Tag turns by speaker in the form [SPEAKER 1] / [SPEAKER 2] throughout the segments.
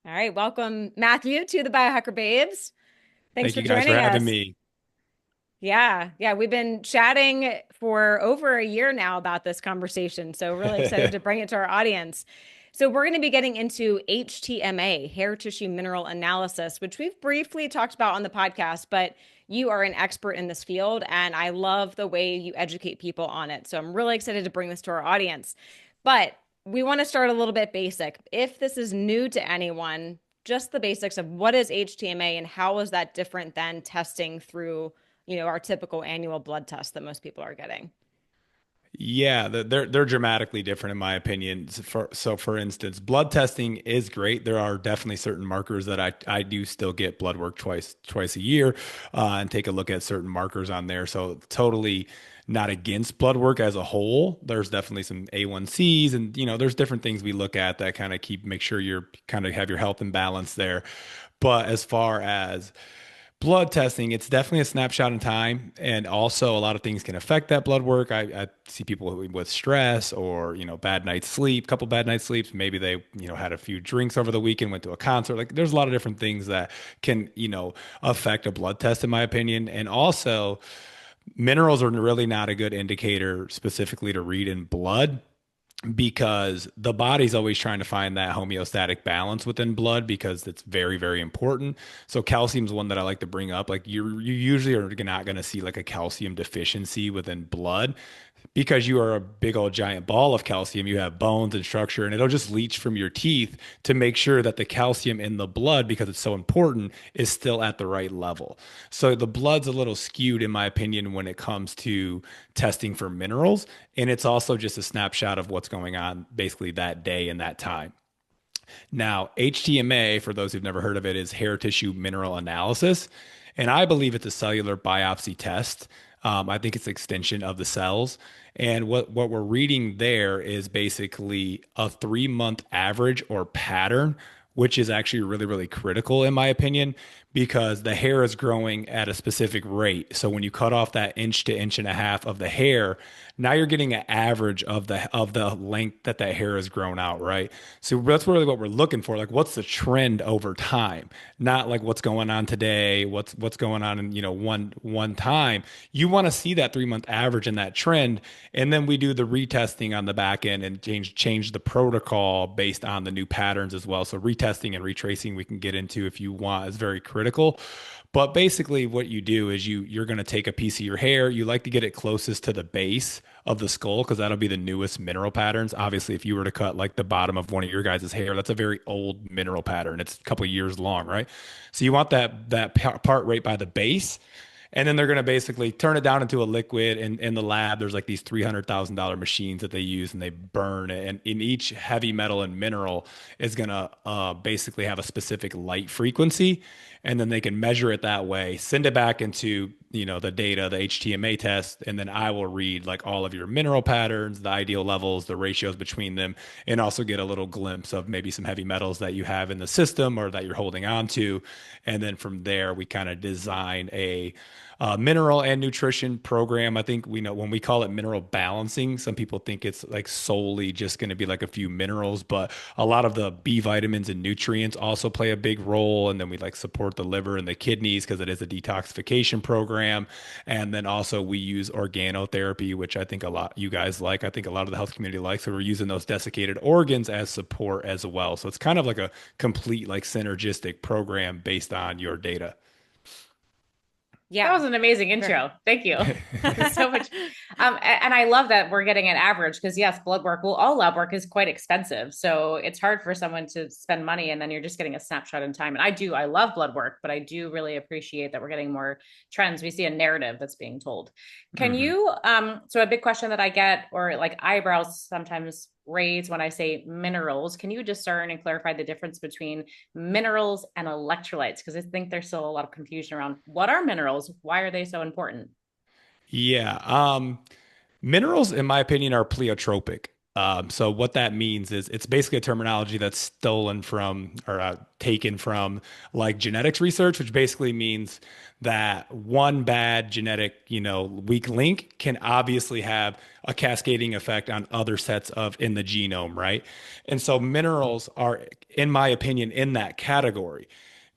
[SPEAKER 1] All right, welcome Matthew to the BioHacker Babes. Thanks
[SPEAKER 2] Thank
[SPEAKER 1] for
[SPEAKER 2] you guys for
[SPEAKER 1] joining
[SPEAKER 2] having
[SPEAKER 1] us.
[SPEAKER 2] me.
[SPEAKER 1] Yeah, we've been chatting for over a year now about this conversation, so really excited to bring it to our audience. So we're going to be getting into HTMA, hair tissue mineral analysis, which we've briefly talked about on the podcast, but you are an expert in this field, and I love the way you educate people on it. So I'm really excited to bring this to our audience. But we want to start a little bit basic. If this is new to anyone, just the basics of what is HTMA and how is that different than testing through our typical annual blood test that most people are getting.
[SPEAKER 2] Yeah, they're dramatically different in my opinion. For instance, blood testing is great. There are definitely certain markers that I do still get blood work twice a year, and take a look at certain markers on there. So totally not against blood work as a whole. There's definitely some A1Cs, and there's different things we look at that kind of make sure you're kind of have your health in balance there. But as far as blood testing, it's definitely a snapshot in time, and also a lot of things can affect that blood work. I see people with stress or bad night's sleep, couple bad night's sleeps. Maybe they had a few drinks over the weekend, went to a concert. Like there's a lot of different things that can affect a blood test, in my opinion. And also, minerals are really not a good indicator specifically to read in blood because the body's always trying to find that homeostatic balance within blood because it's very, very important. So calcium's one that I like to bring up. Like you usually are not going to see like a calcium deficiency within blood because you are a big old giant ball of calcium. You have bones and structure, and it'll just leach from your teeth to make sure that the calcium in the blood, because it's so important, is still at the right level. So the blood's a little skewed, in my opinion, when it comes to testing for minerals. And it's also just a snapshot of what's going on basically that day and that time. Now, HTMA, for those who've never heard of it, is hair tissue mineral analysis. And I believe it's a cellular biopsy test. I think it's an extension of the cells. And what we're reading there is basically a 3 month average or pattern, which is actually really, really critical in my opinion, because the hair is growing at a specific rate. So when you cut off that inch to inch and a half of the hair, now you're getting an average of the length that hair has grown out, right? So that's really what we're looking for. Like, what's the trend over time? Not like what's going on today, what's going on in one time. You want to see that 3 month average and that trend, and then we do the retesting on the back end and change the protocol based on the new patterns as well. So retesting and retracing we can get into if you want is very critical. But basically, what you do is you're going to take a piece of your hair. You like to get it closest to the base of the skull because that'll be the newest mineral patterns. Obviously, if you were to cut like the bottom of one of your guys' hair, that's a very old mineral pattern. It's a couple of years long, right? So you want that part right by the base. And then they're going to basically turn it down into a liquid. And in the lab, there's like these $300,000 machines that they use and they burn it. And in each heavy metal and mineral is going to basically have a specific light frequency. And then they can measure it that way, send it back into, the data, the HTMA test. And then I will read like all of your mineral patterns, the ideal levels, the ratios between them, and also get a little glimpse of maybe some heavy metals that you have in the system or that you're holding on to. And then from there, we kind of design a mineral and nutrition program. I think we know when we call it mineral balancing, some people think it's like solely just going to be like a few minerals, but a lot of the B vitamins and nutrients also play a big role. And then we like support the liver and the kidneys because it is a detoxification program. And then also we use organotherapy, which I think a lot you guys like. I think a lot of the health community likes. So we're using those desiccated organs as support as well. So it's kind of like a complete like synergistic program based on your data.
[SPEAKER 3] That
[SPEAKER 1] Yeah.
[SPEAKER 3] was an amazing
[SPEAKER 1] Sure.
[SPEAKER 3] intro. Thank you so much. And I love that we're getting an average because yes, blood work, well, all lab work is quite expensive. So it's hard for someone to spend money and then you're just getting a snapshot in time. And I love blood work, but I do really appreciate that we're getting more trends. We see a narrative that's being told. Can
[SPEAKER 2] Mhm.
[SPEAKER 3] you, so a big question that I get, or like eyebrows sometimes raise when I say minerals, can you discern and clarify the difference between minerals and electrolytes? Because I think there's still a lot of confusion around what are minerals? Why are they so important?
[SPEAKER 2] Yeah. Minerals, in my opinion, are pleiotropic. So what that means is it's basically a terminology that's stolen from or taken from like genetics research, which basically means that one bad genetic, weak link can obviously have a cascading effect on other sets of in the genome, right? And so minerals are, in my opinion, in that category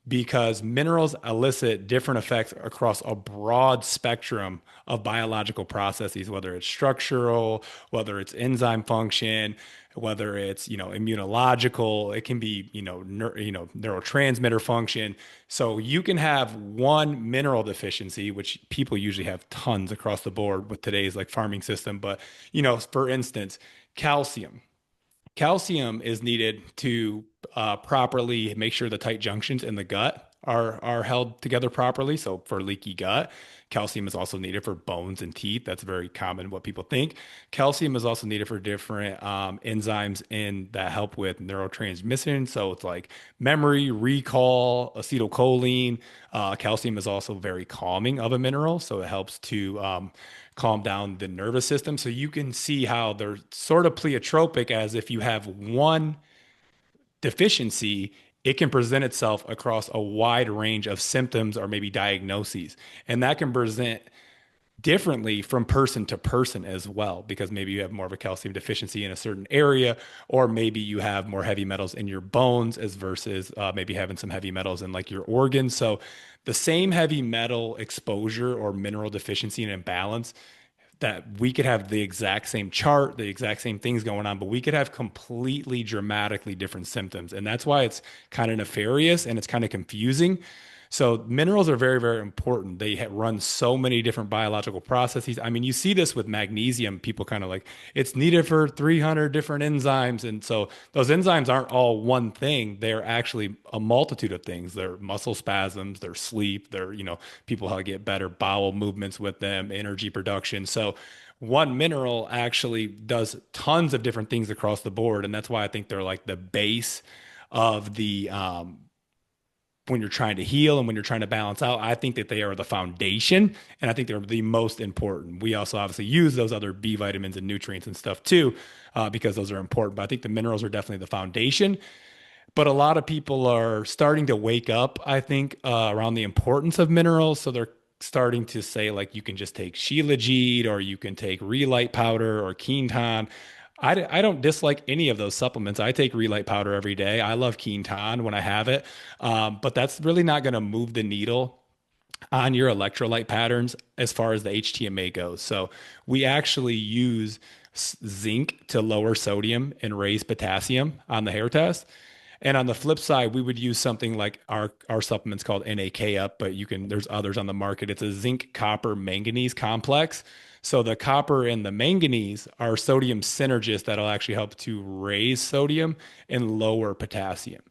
[SPEAKER 2] because minerals elicit different effects across a broad spectrum of biological processes, whether it's structural, whether it's enzyme function, whether it's, immunological, it can be, neurotransmitter function. So you can have one mineral deficiency, which people usually have tons across the board with today's like farming system. But, for instance, calcium. Calcium is needed to properly make sure the tight junctions in the gut are held together properly. So for leaky gut, calcium is also needed for bones and teeth. That's very common what people think. Calcium is also needed for different enzymes in that help with neurotransmission. So it's like memory, recall, acetylcholine. Calcium is also very calming of a mineral, so it helps to calm down the nervous system. So you can see how they're sort of pleiotropic, as if you have one deficiency, it can present itself across a wide range of symptoms or maybe diagnoses. And that can present differently from person to person as well, because maybe you have more of a calcium deficiency in a certain area, or maybe you have more heavy metals in your bones as versus maybe having some heavy metals in like your organs. So the same heavy metal exposure or mineral deficiency and imbalance, that we could have the exact same chart, the exact same things going on, but we could have completely dramatically different symptoms. And that's why it's kind of nefarious and it's kind of confusing. So minerals are very, very important. They run so many different biological processes. I mean, you see this with magnesium. People kind of like it's needed for 300 different enzymes. And so those enzymes aren't all one thing. They're actually a multitude of things. They're muscle spasms, they're sleep, they're, people how to get better bowel movements with them, energy production. So one mineral actually does tons of different things across the board. And that's why I think they're like the base of the when you're trying to heal and when you're trying to balance out. I think that they are the foundation, and I think they're the most important. We also obviously use those other B vitamins and nutrients and stuff too, because those are important. But I think the minerals are definitely the foundation. But a lot of people are starting to wake up, I think, around the importance of minerals. So they're starting to say, like, you can just take Shilajit or you can take Relight powder or Quinton. I don't dislike any of those supplements. I take Relight powder every day. I love Quinton when I have it. But that's really not going to move the needle on your electrolyte patterns as far as the HTMA goes. So we actually use zinc to lower sodium and raise potassium on the hair test. And on the flip side, we would use something like our supplements called NAK up, but there's others on the market. It's a zinc copper manganese complex. So the copper and the manganese are sodium synergists that'll actually help to raise sodium and lower potassium.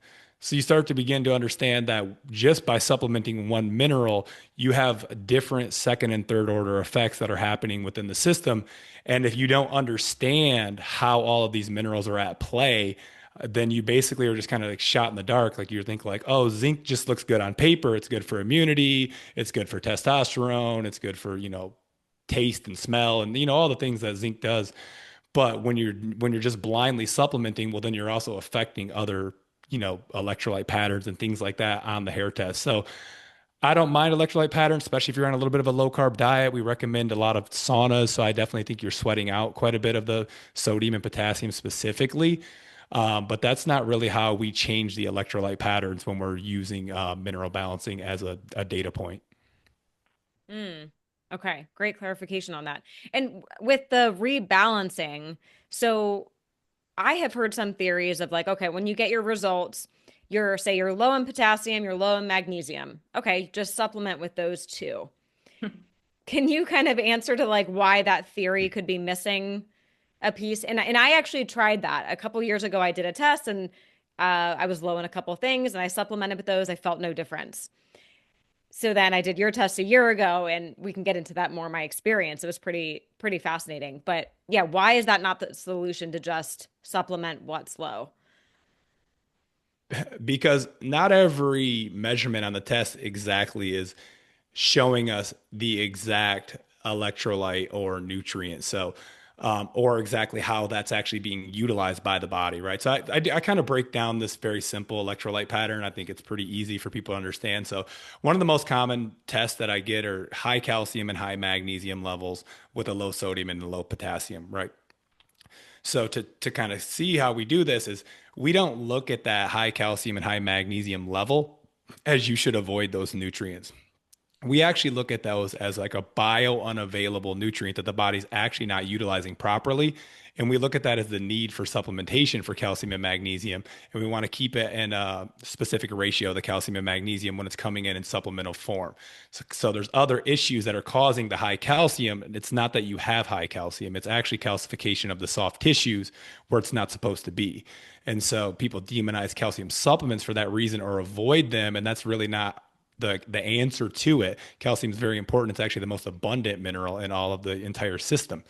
[SPEAKER 2] So you start to begin to understand that just by supplementing one mineral, you have different second and third order effects that are happening within the system. And if you don't understand how all of these minerals are at play, then you basically are just kind of like shot in the dark. Like you think like, oh, zinc just looks good on paper. It's good for immunity. It's good for testosterone. It's good for, taste and smell and, all the things that zinc does. But when you're just blindly supplementing, well, then you're also affecting other, electrolyte patterns and things like that on the hair test. So I don't mind electrolyte patterns, especially if you're on a little bit of a low carb diet. We recommend a lot of saunas. So I definitely think you're sweating out quite a bit of the sodium and potassium specifically. But that's not really how we change the electrolyte patterns when we're using mineral balancing as a data point.
[SPEAKER 1] Mm. Okay, great clarification on that. And with the rebalancing, so I have heard some theories of like, okay, when you get your results, you're low in potassium, you're low in magnesium. Okay, just supplement with those two. Can you kind of answer to like why that theory could be missing a piece? And I actually tried that a couple years ago. I did a test and I was low in a couple things and I supplemented with those. I felt no difference. So then I did your test a year ago, and we can get into that more, my experience. It was pretty fascinating. But yeah, why is that not the solution to just supplement what's low?
[SPEAKER 2] Because not every measurement on the test exactly is showing us the exact electrolyte or nutrient. So or exactly how that's actually being utilized by the body, right? So I kind of break down this very simple electrolyte pattern. I think it's pretty easy for people to understand. So one of the most common tests that I get are high calcium and high magnesium levels with a low sodium and a low potassium, right? So to kind of see how we do this is we don't look at that high calcium and high magnesium level as you should avoid those nutrients. We actually look at those as like a bio unavailable nutrient that the body's actually not utilizing properly. And we look at that as the need for supplementation for calcium and magnesium. And we want to keep it in a specific ratio, the calcium and magnesium, when it's coming in supplemental form. So there's other issues that are causing the high calcium. It's not that you have high calcium, it's actually calcification of the soft tissues where it's not supposed to be. And so people demonize calcium supplements for that reason or avoid them. And that's really not the answer to it. Calcium is very important. It's actually the most abundant mineral in all of the entire system.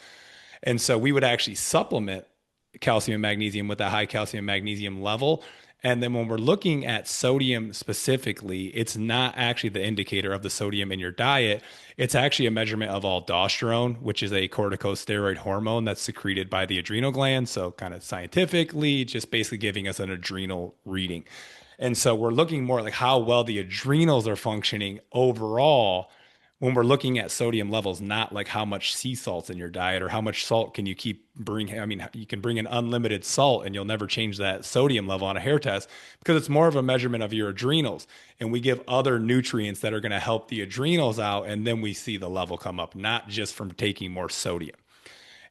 [SPEAKER 2] And so we would actually supplement calcium and magnesium with a high calcium magnesium level. And then when we're looking at sodium specifically, it's not actually the indicator of the sodium in your diet. It's actually a measurement of aldosterone, which is a corticosteroid hormone that's secreted by the adrenal gland. So, kind of scientifically, just basically giving us an adrenal reading. And so we're looking more like how well the adrenals are functioning overall when we're looking at sodium levels, not like how much sea salt's in your diet or how much salt can you keep bringing. I mean, you can bring in unlimited salt and you'll never change that sodium level on a hair test because it's more of a measurement of your adrenals. And we give other nutrients that are going to help the adrenals out. And then we see the level come up, not just from taking more sodium.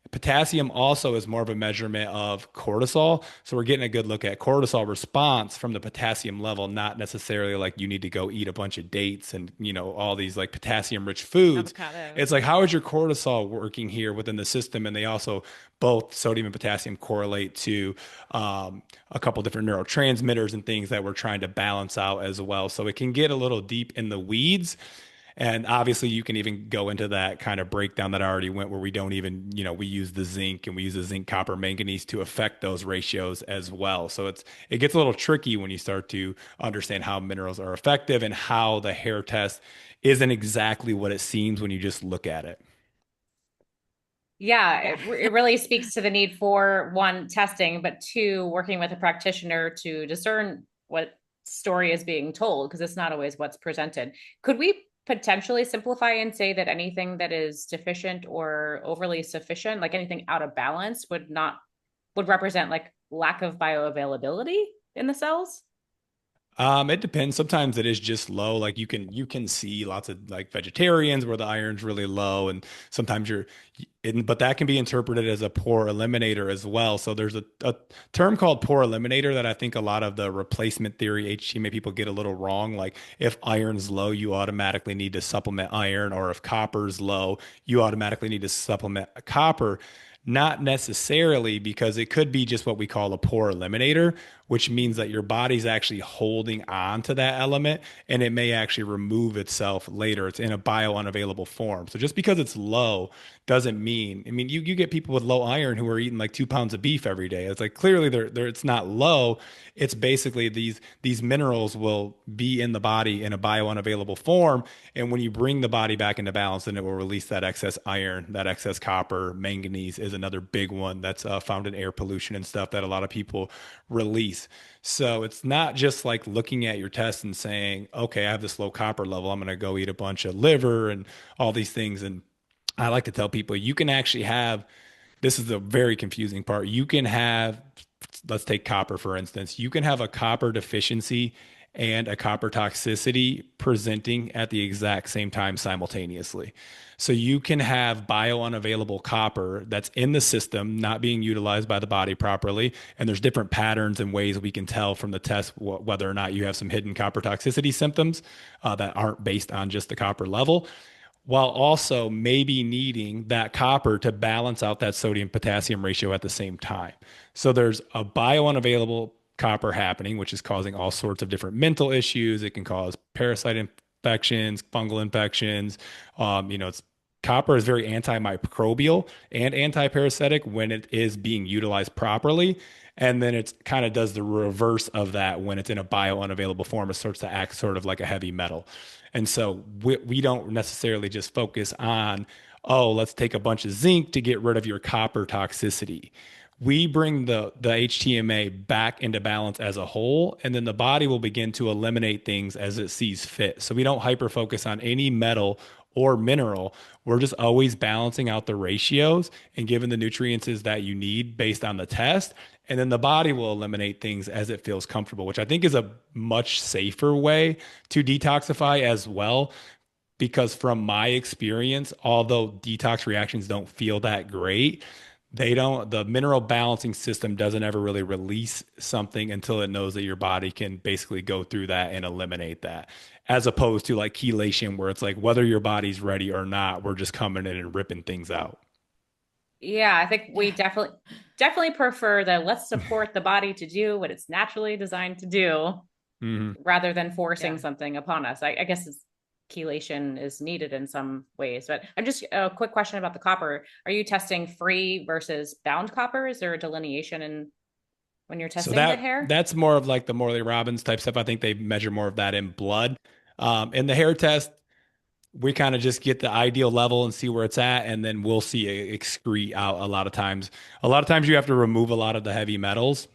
[SPEAKER 2] Potassium also is more of a measurement of cortisol. So we're getting a good look at cortisol response from the potassium level, not necessarily like you need to go eat a bunch of dates and, all these like potassium rich foods.
[SPEAKER 1] Avocado.
[SPEAKER 2] It's like, how is your cortisol working here within the system? And they also, both sodium and potassium correlate to a couple different neurotransmitters and things that we're trying to balance out as well. So it can get a little deep in the weeds. And obviously, you can even go into that kind of breakdown that I already went, where we don't even, we use the zinc and we use the zinc, copper, manganese to affect those ratios as well. So it gets a little tricky when you start to understand how minerals are effective and how the hair test isn't exactly what it seems when you just look at it.
[SPEAKER 3] Yeah,
[SPEAKER 1] Yeah.
[SPEAKER 3] it really speaks to the need for one, testing, but two, working with a practitioner to discern what story is being told, because it's not always what's presented. Could we potentially simplify and say that anything that is deficient or overly sufficient, like anything out of balance, would represent like lack of bioavailability in the cells?
[SPEAKER 2] It depends. Sometimes it is just low. Like you can see lots of like vegetarians where the iron's really low, and sometimes but that can be interpreted as a poor eliminator as well. So there's a term called poor eliminator that I think a lot of the replacement theory HTMA people get a little wrong. Like if iron's low, you automatically need to supplement iron, or if copper's low, you automatically need to supplement copper. Not necessarily, because it could be just what we call a poor eliminator, which means that your body's actually holding on to that element and it may actually remove itself later. It's in a bio unavailable form. So just because it's low doesn't mean, I mean, you get people with low iron who are eating like 2 pounds of beef every day. It's like clearly it's not low. It's basically these minerals will be in the body in a bio unavailable form. And when you bring the body back into balance, then it will release that excess iron, that excess copper. Manganese is another big one that's found in air pollution and stuff that a lot of people release. So it's not just like looking at your test and saying, okay, I have this low copper level, I'm going to go eat a bunch of liver and all these things. And I like to tell people you can actually have, this is the very confusing part. You can have, let's take copper for instance, you can have a copper deficiency and a copper toxicity presenting at the exact same time simultaneously. So you can have bio unavailable copper that's in the system, not being utilized by the body properly. And there's different patterns and ways we can tell from the test whether or not you have some hidden copper toxicity symptoms that aren't based on just the copper level, while also maybe needing that copper to balance out that sodium potassium ratio at the same time. So there's a bio unavailable copper happening, which is causing all sorts of different mental issues. It can cause parasite infections, fungal infections. It's copper is very antimicrobial and antiparasitic when it is being utilized properly. And then it kind of does the reverse of that when it's in a bio unavailable form. It starts to act sort of like a heavy metal. And so we don't necessarily just focus on oh, let's take a bunch of zinc to get rid of your copper toxicity. We bring the HTMA back into balance as a whole, and then the body will begin to eliminate things as it sees fit. So we don't hyper focus on any metal or mineral. We're just always balancing out the ratios and giving the nutrients that you need based on the test. And then the body will eliminate things as it feels comfortable, which I think is a much safer way to detoxify as well. Because from my experience, although detox reactions don't feel that great, the mineral balancing system doesn't ever really release something until it knows that your body can basically go through that and eliminate that. As opposed to like chelation, where it's like whether your body's ready or not, we're just coming in and ripping things out.
[SPEAKER 3] Yeah, I think we
[SPEAKER 1] Yeah.
[SPEAKER 3] definitely prefer the let's support the body to do what it's naturally designed to do
[SPEAKER 2] Hmm.
[SPEAKER 3] rather than forcing
[SPEAKER 1] Yeah.
[SPEAKER 3] something upon us. I guess chelation is needed in some ways, but I'm just a quick question about the copper. Are you testing free versus bound copper? Is there a delineation in when you're
[SPEAKER 2] So
[SPEAKER 3] testing the hair?
[SPEAKER 2] that's more of like the Morley Robbins type stuff. I think they measure more of that in blood. In the hair test, we kind of just get the ideal level and see where it's at, and then we'll see it excrete out a lot of times. A lot of times you have to remove a lot of the heavy metals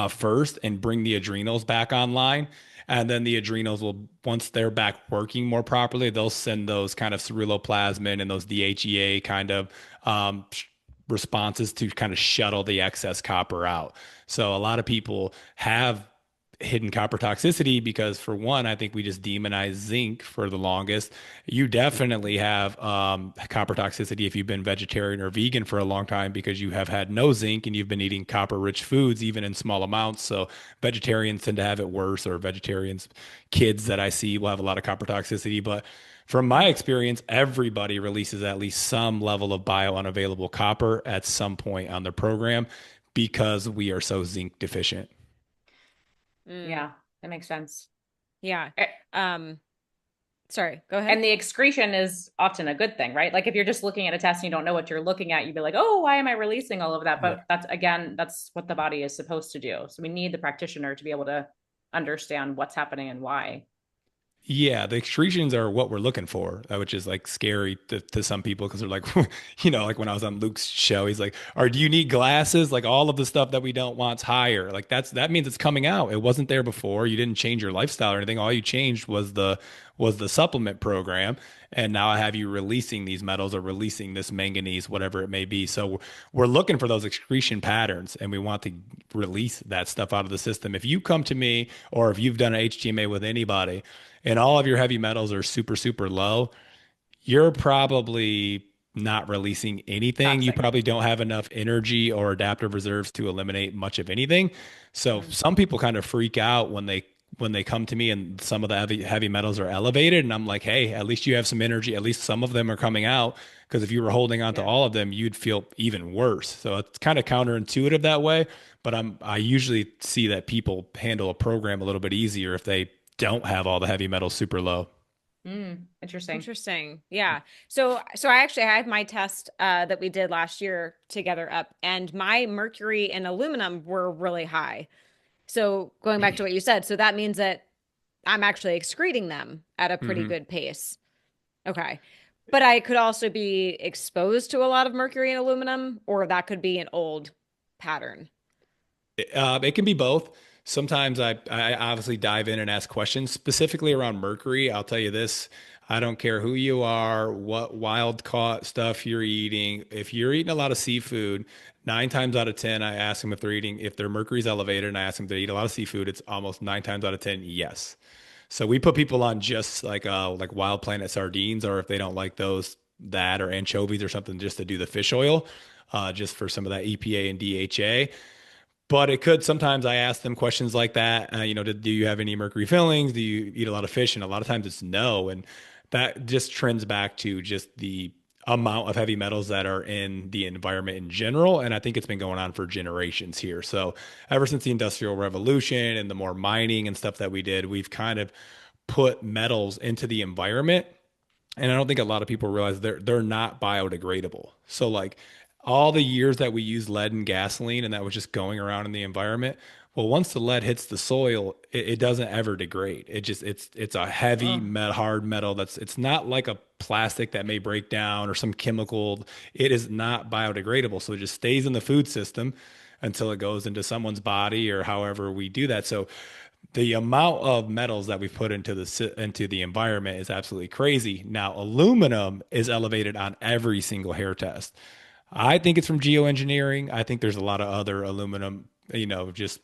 [SPEAKER 2] first and bring the adrenals back online. And then the adrenals will, once they're back working more properly, they'll send those kind of ceruloplasmin and those DHEA kind of um, responses to kind of shuttle the excess copper out. So a lot of people have hidden copper toxicity because, for one, I think we just demonized zinc for the longest. You definitely have copper toxicity if you've been vegetarian or vegan for a long time because you have had no zinc and you've been eating copper rich foods even in small amounts. So vegetarians tend to have it worse, or vegetarians kids that I see will have a lot of copper toxicity. But from my experience, everybody releases at least some level of bio unavailable copper at some point on their program because we are so zinc deficient.
[SPEAKER 1] Mm,
[SPEAKER 3] Yeah, that makes sense.
[SPEAKER 1] yeah.
[SPEAKER 3] Eh,
[SPEAKER 1] Um, sorry, go ahead.
[SPEAKER 3] And the excretion is often a good thing, right? Like if you're just looking at a test and you don't know what you're looking at, you'd be like, oh, why am I releasing all of that?
[SPEAKER 2] Yeah.
[SPEAKER 3] But that's again, that's what the body is supposed to do. So we need the practitioner to be able to understand what's happening and why.
[SPEAKER 2] Yeah, the excretions are what we're looking for, which is like scary to some people because they're like, like when I was on Luke's show, he's like, "Or do you need glasses? Like all of the stuff that we don't want's higher. Like that means it's coming out. It wasn't there before. You didn't change your lifestyle or anything. All you changed was the supplement program, and now I have you releasing these metals or releasing this manganese, whatever it may be. So we're looking for those excretion patterns, and we want to release that stuff out of the system. If you come to me, or if you've done an HTMA with anybody and all of your heavy metals are super, super low, you're probably not releasing anything. You
[SPEAKER 3] Toxic.
[SPEAKER 2] probably don't have enough energy or adaptive reserves to eliminate much of anything. So
[SPEAKER 3] Mm.
[SPEAKER 2] some people kind of freak out when they come to me and some of the heavy metals are elevated, and I'm like, hey, at least you have some energy. At least some of them are coming out. Because if you were holding on to
[SPEAKER 3] Yeah.
[SPEAKER 2] all of them, you'd feel even worse. So it's kind of counterintuitive that way. But I usually see that people handle a program a little bit easier if they don't have all the heavy metals super low.
[SPEAKER 3] Interesting.
[SPEAKER 1] Interesting. Yeah. So I actually had my test that we did last year together up, and my mercury and aluminum were really high. So going back to what you said, so that means that I'm actually excreting them at a pretty
[SPEAKER 2] Hmm.
[SPEAKER 1] good pace. Okay. But I could also be exposed to a lot of mercury and aluminum, or that could be an old pattern.
[SPEAKER 2] It can be both. Sometimes I obviously dive in and ask questions specifically around mercury. I'll tell you this. I don't care who you are, what wild caught stuff you're eating. If you're eating a lot of seafood, 9 times out of 10, I ask them if their mercury's elevated, and I ask them if they eat a lot of seafood. It's almost 9 times out of 10, yes. So we put people on just like Wild Planet sardines, or if they don't like those, that or anchovies or something, just to do the fish oil, just for some of that EPA and DHA. But it could sometimes I ask them questions like that. Do you have any mercury fillings? Do you eat a lot of fish? And a lot of times it's no. And that just trends back to just the amount of heavy metals that are in the environment in general. And I think it's been going on for generations here. So ever since the Industrial Revolution and the more mining and stuff that we did, we've kind of put metals into the environment, and I don't think a lot of people realize they're not biodegradable. So like all the years that we used lead and gasoline and that was just going around in the environment, Well, once the lead hits the soil, it doesn't ever degrade. It's a heavy
[SPEAKER 3] Oh,
[SPEAKER 2] metal, hard metal it's not like a plastic that may break down or some chemical. It is not biodegradable. So it just stays in the food system until it goes into someone's body or however we do that. So the amount of metals that we put into the environment is absolutely crazy. Now, aluminum is elevated on every single hair test. I think it's from geoengineering. I think there's a lot of other aluminum, just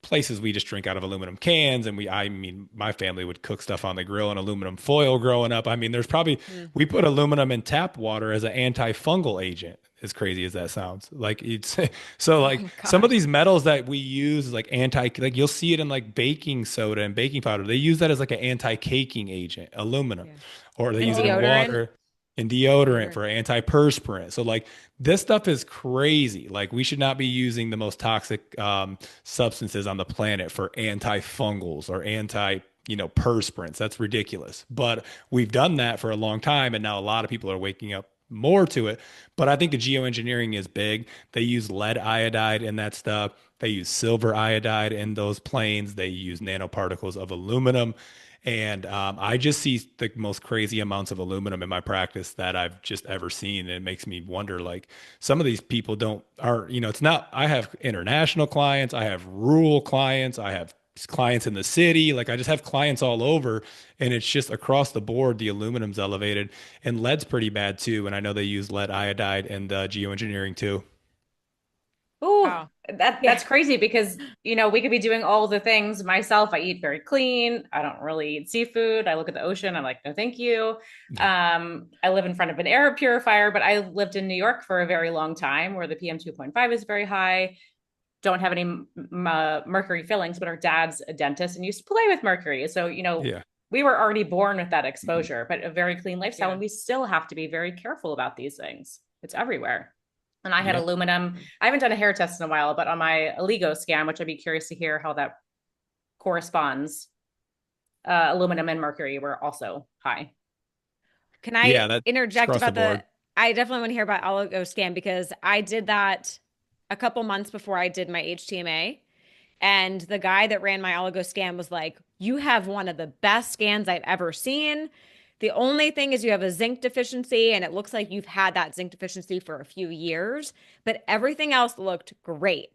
[SPEAKER 2] places we just drink out of aluminum cans. And I mean, my family would cook stuff on the grill in aluminum foil growing up. I mean,
[SPEAKER 1] Mm.
[SPEAKER 2] we put aluminum in tap water as an antifungal agent, as crazy as that sounds. Like it's, so
[SPEAKER 1] Oh
[SPEAKER 2] like
[SPEAKER 1] my
[SPEAKER 2] some of
[SPEAKER 1] gosh.
[SPEAKER 2] these metals that we use, like like you'll see it in like baking soda and baking powder. They use that as like an anti-caking agent, aluminum,
[SPEAKER 1] Yeah.
[SPEAKER 2] or they
[SPEAKER 1] And
[SPEAKER 2] use it in
[SPEAKER 1] deodorant.
[SPEAKER 2] water and deodorant
[SPEAKER 1] Deodorant.
[SPEAKER 2] for antiperspirant. So like this stuff is crazy. Like we should not be using the most toxic substances on the planet for antifungals or perspirants. That's ridiculous. But we've done that for a long time, and now a lot of people are waking up more to it. But I think the geoengineering is big. They use lead iodide in that stuff. They use silver iodide in those planes. They use nanoparticles of aluminum. And I just see the most crazy amounts of aluminum in my practice that I've just ever seen. And it makes me wonder, like, some of these people it's not, I have international clients, I have rural clients, I have clients in the city. Like, I just have clients all over, and it's just across the board, the aluminum's elevated, and lead's pretty bad too. And I know they use lead iodide and geoengineering too.
[SPEAKER 3] ooh,
[SPEAKER 1] Wow.
[SPEAKER 3] that's
[SPEAKER 1] Yeah.
[SPEAKER 3] crazy because we could be doing all the things. Myself, I eat very clean. I don't really eat seafood. I look at the ocean. I'm like, no, thank you.
[SPEAKER 2] Yeah.
[SPEAKER 3] I live in front of an air purifier, but I lived in New York for a very long time where the PM 2.5 is very high. Don't have any mercury fillings, but our dad's a dentist and used to play with mercury. So,
[SPEAKER 2] Yeah.
[SPEAKER 3] we were already born with that exposure, but a very clean lifestyle.
[SPEAKER 1] Yeah.
[SPEAKER 3] And we still have to be very careful about these things. It's everywhere. And I had
[SPEAKER 2] Yeah.
[SPEAKER 3] aluminum. I haven't done a hair test in a while, but on my Oligo scan, which I'd be curious to hear how that corresponds, aluminum and mercury were also high.
[SPEAKER 1] Can I
[SPEAKER 2] Yeah. That's
[SPEAKER 1] interject
[SPEAKER 2] across the
[SPEAKER 1] about
[SPEAKER 2] board.
[SPEAKER 1] I definitely want to hear about oligoscan because I did that a couple months before I did my HTMA. And the guy that ran my oligo scan was like, "You have one of the best scans I've ever seen. The only thing is you have a zinc deficiency, and it looks like you've had that zinc deficiency for a few years, but everything else looked great."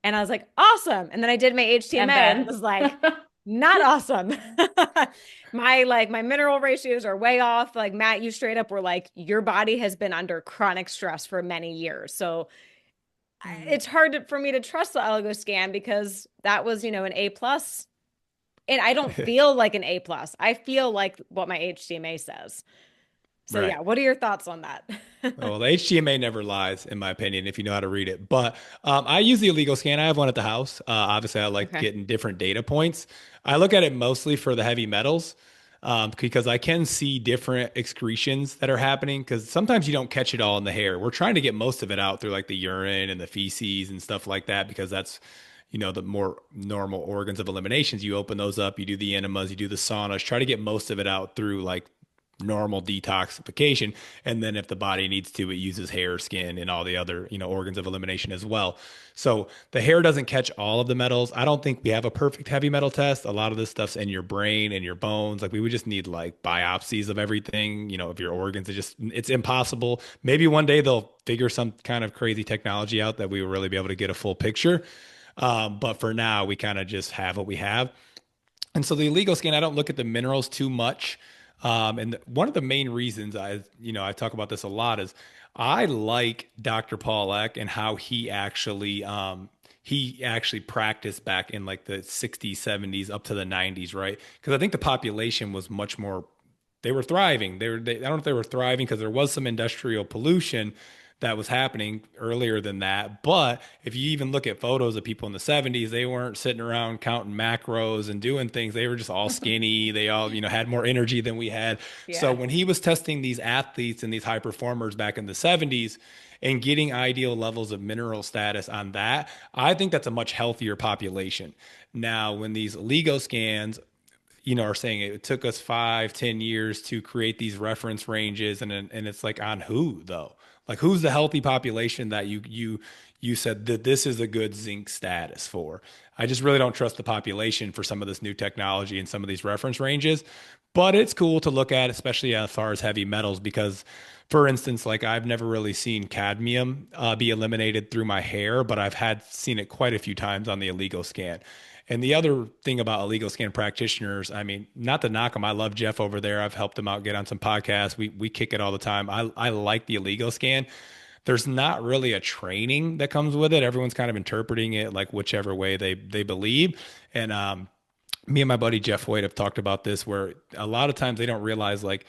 [SPEAKER 1] And I was like, "Awesome." And then I did my HTMA
[SPEAKER 3] And
[SPEAKER 1] and it
[SPEAKER 3] then
[SPEAKER 1] was like, not awesome. My mineral ratios are way off. Like Matt, you straight up were like, your body has been under chronic stress for many years. So it's hard for me to trust the oligo scan because that was, an A plus. And I don't feel like an A plus. I feel like what my HTMA says. So
[SPEAKER 2] Right.
[SPEAKER 1] yeah, what are your thoughts on that?
[SPEAKER 2] Well, the HTMA never lies, in my opinion, if you know how to read it. But I use the illegal scan. I have one at the house. Obviously, I like
[SPEAKER 1] Okay.
[SPEAKER 2] getting different data points. I look at it mostly for the heavy metals because I can see different excretions that are happening because sometimes you don't catch it all in the hair. We're trying to get most of it out through like the urine and the feces and stuff like that because that's the more normal organs of eliminations. You open those up, you do the enemas, you do the saunas, try to get most of it out through like normal detoxification. And then if the body needs to, it uses hair, skin, and all the other, organs of elimination as well. So the hair doesn't catch all of the metals. I don't think we have a perfect heavy metal test. A lot of this stuff's in your brain and your bones. Like we would just need like biopsies of everything, of your organs. It's impossible. Maybe one day they'll figure some kind of crazy technology out that we will really be able to get a full picture. But for now, we kind of just have what we have. And so the illegal scan, I don't look at the minerals too much. One of the main reasons I talk about this a lot is I like Dr. Paul Eck and how he actually practiced back in like the 60s, 70s up to the 90s, right? Because I think the population was much more, they were thriving. I don't know if they were thriving because there was some industrial pollution that was happening earlier than that. But if you even look at photos of people in the 70s, they weren't sitting around counting macros and doing things. They were just all skinny. They all, had more energy than we had. So
[SPEAKER 1] Yeah.
[SPEAKER 2] when he was testing these athletes and these high performers back in the 70s and getting ideal levels of mineral status on that, I think that's a much healthier population. Now, when these LIGO scans are saying it took us 5, 10 years to create these reference ranges, and it's like on who though? Like who's the healthy population that you said that this is a good zinc status for? I just really don't trust the population for some of this new technology and some of these reference ranges. But it's cool to look at, especially as far as heavy metals, because, for instance, like I've never really seen cadmium be eliminated through my hair, but I've had seen it quite a few times on the illegal scan. And the other thing about illegal scan practitioners, I mean, not to knock them, I love Jeff over there. I've helped him out get on some podcasts. We kick it all the time. I like the illegal scan. There's not really a training that comes with it. Everyone's kind of interpreting it like whichever way they believe. And me and my buddy Jeff Wade have talked about this, where a lot of times they don't realize, like,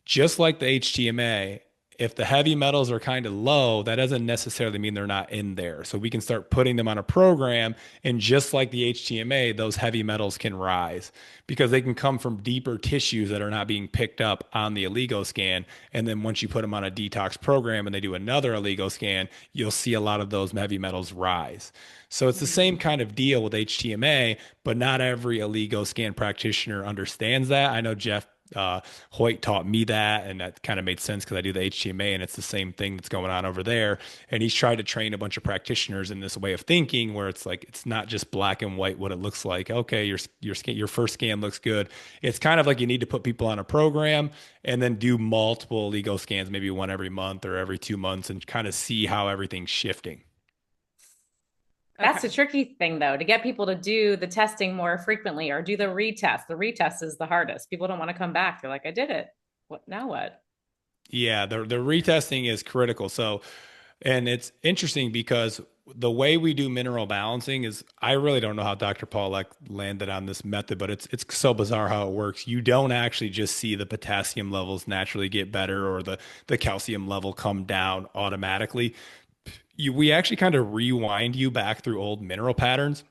[SPEAKER 2] just like the HTMA, if the heavy metals are kind of low, that doesn't necessarily mean they're not in there. So we can start putting them on a program, and just like the HTMA, those heavy metals can rise because they can come from deeper tissues that are not being picked up on the Oligo scan. And then once you put them on a detox program and they do another Oligo scan, you'll see a lot of those heavy metals rise. So it's the same kind of deal with HTMA, but not every Oligo scan practitioner understands that. I know Jeff Hoyt taught me that, and that kind of made sense because I do the HTMA, and it's the same thing that's going on over there. And he's tried to train a bunch of practitioners in this way of thinking, where it's like it's not just black and white what it looks like. Okay, your first scan looks good. It's kind of like you need to put people on a program and then do multiple Lego scans, maybe one every month or every 2 months, and kind of see how everything's shifting.
[SPEAKER 3] That's
[SPEAKER 1] Okay.
[SPEAKER 3] the tricky thing, though, to get people to do the testing more frequently or do the retest. The retest is the hardest. People don't want to come back. They're like, I did it. What now? What?
[SPEAKER 2] Yeah, the retesting is critical. So, and it's interesting because the way we do mineral balancing is, I really don't know how Dr. Pollack landed on this method, but it's so bizarre how it works. You don't actually just see the potassium levels naturally get better or the calcium level come down automatically. We actually kind of rewind you back through old mineral patterns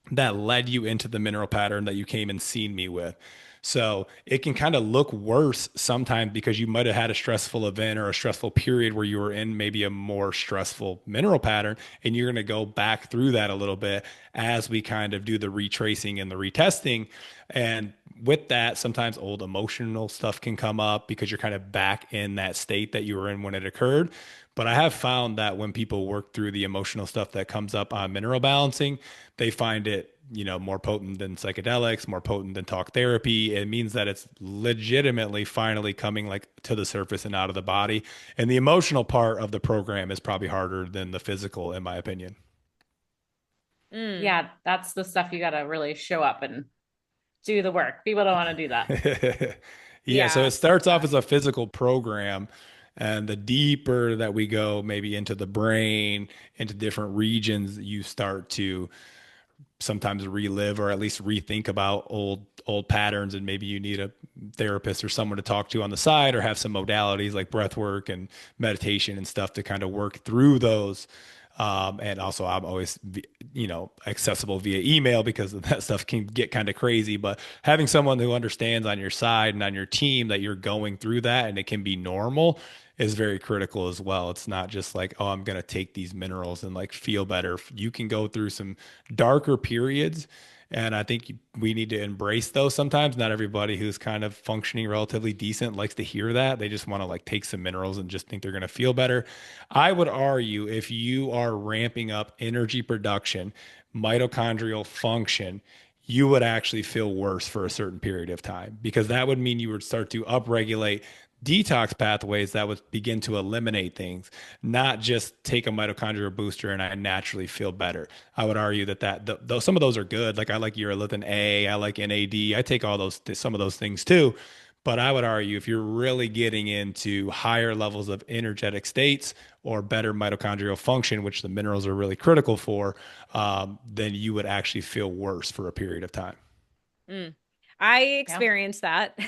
[SPEAKER 2] that led you into the mineral pattern that you came and seen me with. So it can kind of look worse sometimes because you might have had a stressful event or a stressful period where you were in maybe a more stressful mineral pattern. And you're going to go back through that a little bit as we kind of do the retracing and the retesting. And with that, sometimes old emotional stuff can come up because you're kind of back in that state that you were in when it occurred. But I have found that when people work through the emotional stuff that comes up on mineral balancing, they find it, more potent than psychedelics, more potent than talk therapy. It means that it's legitimately finally coming like to the surface and out of the body. And the emotional part of the program is probably harder than the physical, in my opinion.
[SPEAKER 1] Mm.
[SPEAKER 3] Yeah, that's the stuff you got to really show up and do the work. People don't want to do that.
[SPEAKER 2] Yeah, so
[SPEAKER 1] Yeah.
[SPEAKER 2] it starts off
[SPEAKER 1] Yeah.
[SPEAKER 2] as a physical program, and the deeper that we go, maybe into the brain, into different regions, you start to sometimes relive or at least rethink about old patterns, and maybe you need a therapist or someone to talk to on the side, or have some modalities like breath work and meditation and stuff to kind of work through those. And also, I'm always, accessible via email because that stuff can get kind of crazy. But having someone who understands on your side and on your team that you're going through that and it can be normal is very critical as well. It's not just like, oh, I'm going to take these minerals and like feel better. You can go through some darker periods. And I think we need to embrace those sometimes. Not everybody who's kind of functioning relatively decent likes to hear that. They just want to like take some minerals and just think they're going to feel better. I would argue if you are ramping up energy production, mitochondrial function, you would actually feel worse for a certain period of time, because that would mean you would start to upregulate detox pathways that would begin to eliminate things, not just take a mitochondrial booster and I naturally feel better. I would argue that some of those are good. Like I like urolithin A, I like NAD, I take all those some of those things too. But I would argue if you're really getting into higher levels of energetic states or better mitochondrial function, which the minerals are really critical for, then you would actually feel worse for a period of time.
[SPEAKER 1] Mm. I
[SPEAKER 3] Yeah.
[SPEAKER 1] experienced that.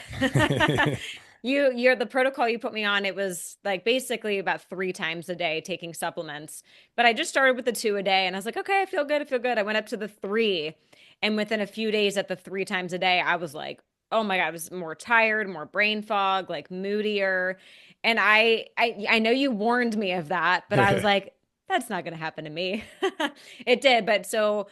[SPEAKER 1] You're the protocol you put me on. It was like basically about 3 times a day taking supplements, but I just started with the 2 a day and I was like, okay, I feel good. I feel good. I went up to the 3, and within a few days at the 3 times a day, I was like, oh my God, I was more tired, more brain fog, like moodier. And I know you warned me of that, but I was like, that's not going to happen to me. It did. But so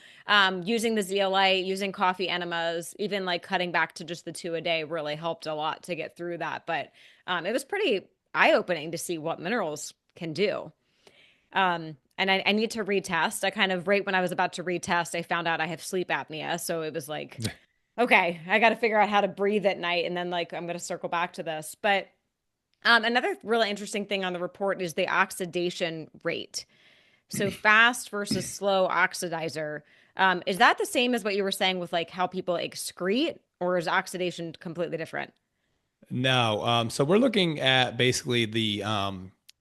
[SPEAKER 1] using the zeolite, using coffee enemas, even like cutting back to just the 2 a day really helped a lot to get through that. But it was pretty eye-opening to see what minerals can do. and I need to retest. I kind of right when I was about to retest, I found out I have sleep apnea. So it was like, okay, I got to figure out how to breathe at night. And then like, I'm going to circle back to this. But another really interesting thing on the report is the oxidation rate. So fast versus slow oxidizer. Is that the same as what you were saying with like how people excrete, or is oxidation completely different?
[SPEAKER 2] No. So we're looking at basically the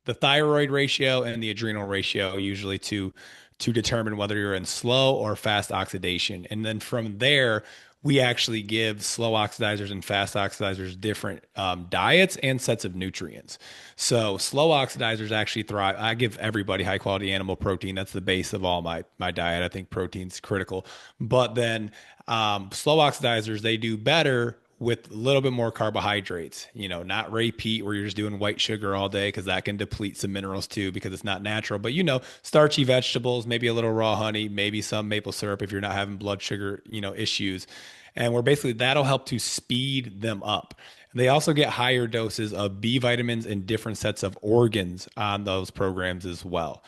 [SPEAKER 2] thyroid ratio and the adrenal ratio usually to determine whether you're in slow or fast oxidation. And then from there, we actually give slow oxidizers and fast oxidizers different diets and sets of nutrients. So slow oxidizers actually thrive. I give everybody high quality animal protein. That's the base of all my diet. I think protein's critical. But then slow oxidizers, they do better with a little bit more carbohydrates, not repeat where you're just doing white sugar all day because that can deplete some minerals too because it's not natural. But starchy vegetables, maybe a little raw honey, maybe some maple syrup if you're not having blood sugar, issues. And we're basically that'll help to speed them up. They also get higher doses of B vitamins and different sets of organs on those programs as well.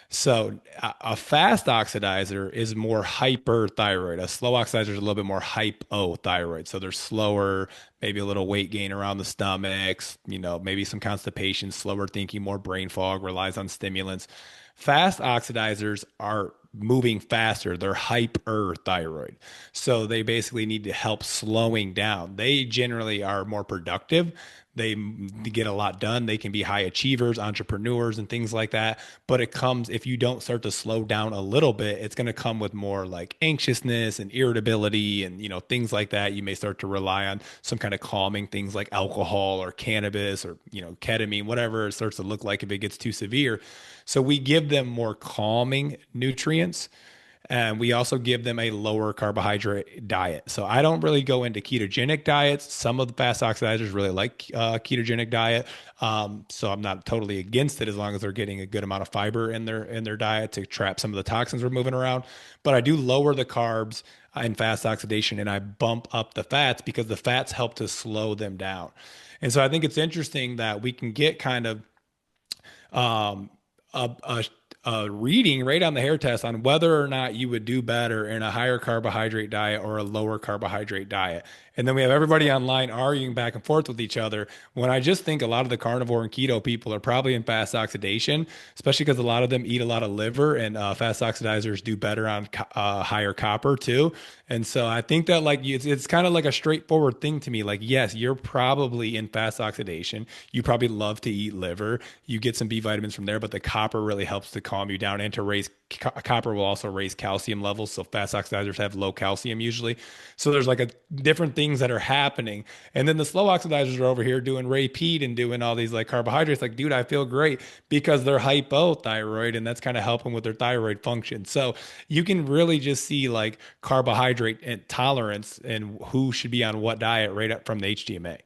[SPEAKER 2] So a fast oxidizer is more hyperthyroid. A slow oxidizer is a little bit more hypothyroid. So they're slower, maybe a little weight gain around the stomachs, maybe some constipation, slower thinking, more brain fog, relies on stimulants. Fast oxidizers are moving faster. They're hyperthyroid. So they basically need to help slowing down. They generally are more productive. They get a lot done. They can be high achievers, entrepreneurs, and things like that. But it comes, if you don't start to slow down a little bit, it's going to come with more like anxiousness and irritability and, things like that. You may start to rely on some kind of calming things like alcohol or cannabis or, ketamine, whatever it starts to look like if it gets too severe. So we give them more calming nutrients. And we also give them a lower carbohydrate diet. So I don't really go into ketogenic diets. Some of the fast oxidizers really like ketogenic diet. So I'm not totally against it as long as they're getting a good amount of fiber in their diet to trap some of the toxins we're moving around. But I do lower the carbs in fast oxidation and I bump up the fats because the fats help to slow them down. And so I think it's interesting that we can get kind of um, a reading right on the hair test on whether or not you would do better in a higher carbohydrate diet or a lower carbohydrate diet. And then we have everybody online arguing back and forth with each other. When I just think a lot of the carnivore and keto people are probably in fast oxidation, especially because a lot of them eat a lot of liver and fast oxidizers do better on higher copper too. And so I think that like it's kind of like a straightforward thing to me. Like, yes, you're probably in fast oxidation. You probably love to eat liver. You get some B vitamins from there, but the copper really helps to calm you down and to raise copper will also raise calcium levels. So fast oxidizers have low calcium usually. So there's like a different things that are happening. And then the slow oxidizers are over here doing repeat and doing all these like carbohydrates. Like, dude, I feel great because they're hypothyroid and that's kind of helping with their thyroid function. So you can really just see like carbohydrate tolerance and who should be on what diet right up from the HTMA.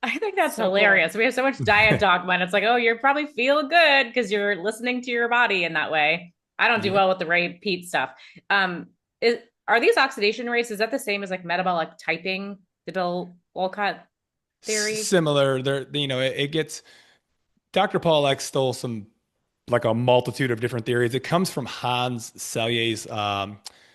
[SPEAKER 3] I think that's
[SPEAKER 1] So
[SPEAKER 3] hilarious.
[SPEAKER 1] cool.
[SPEAKER 3] We have so much diet dogma, and it's like, oh, you're probably feel good because you're listening to your body in that way. I don't do
[SPEAKER 2] Yep.
[SPEAKER 3] well with the repeat stuff. Um, is are these oxidation rates? Is that the same as like metabolic typing, the Bill Wolcott theory?
[SPEAKER 2] Similar there, it gets Dr. Paul X stole some like a multitude of different theories. It comes from Hans Selye's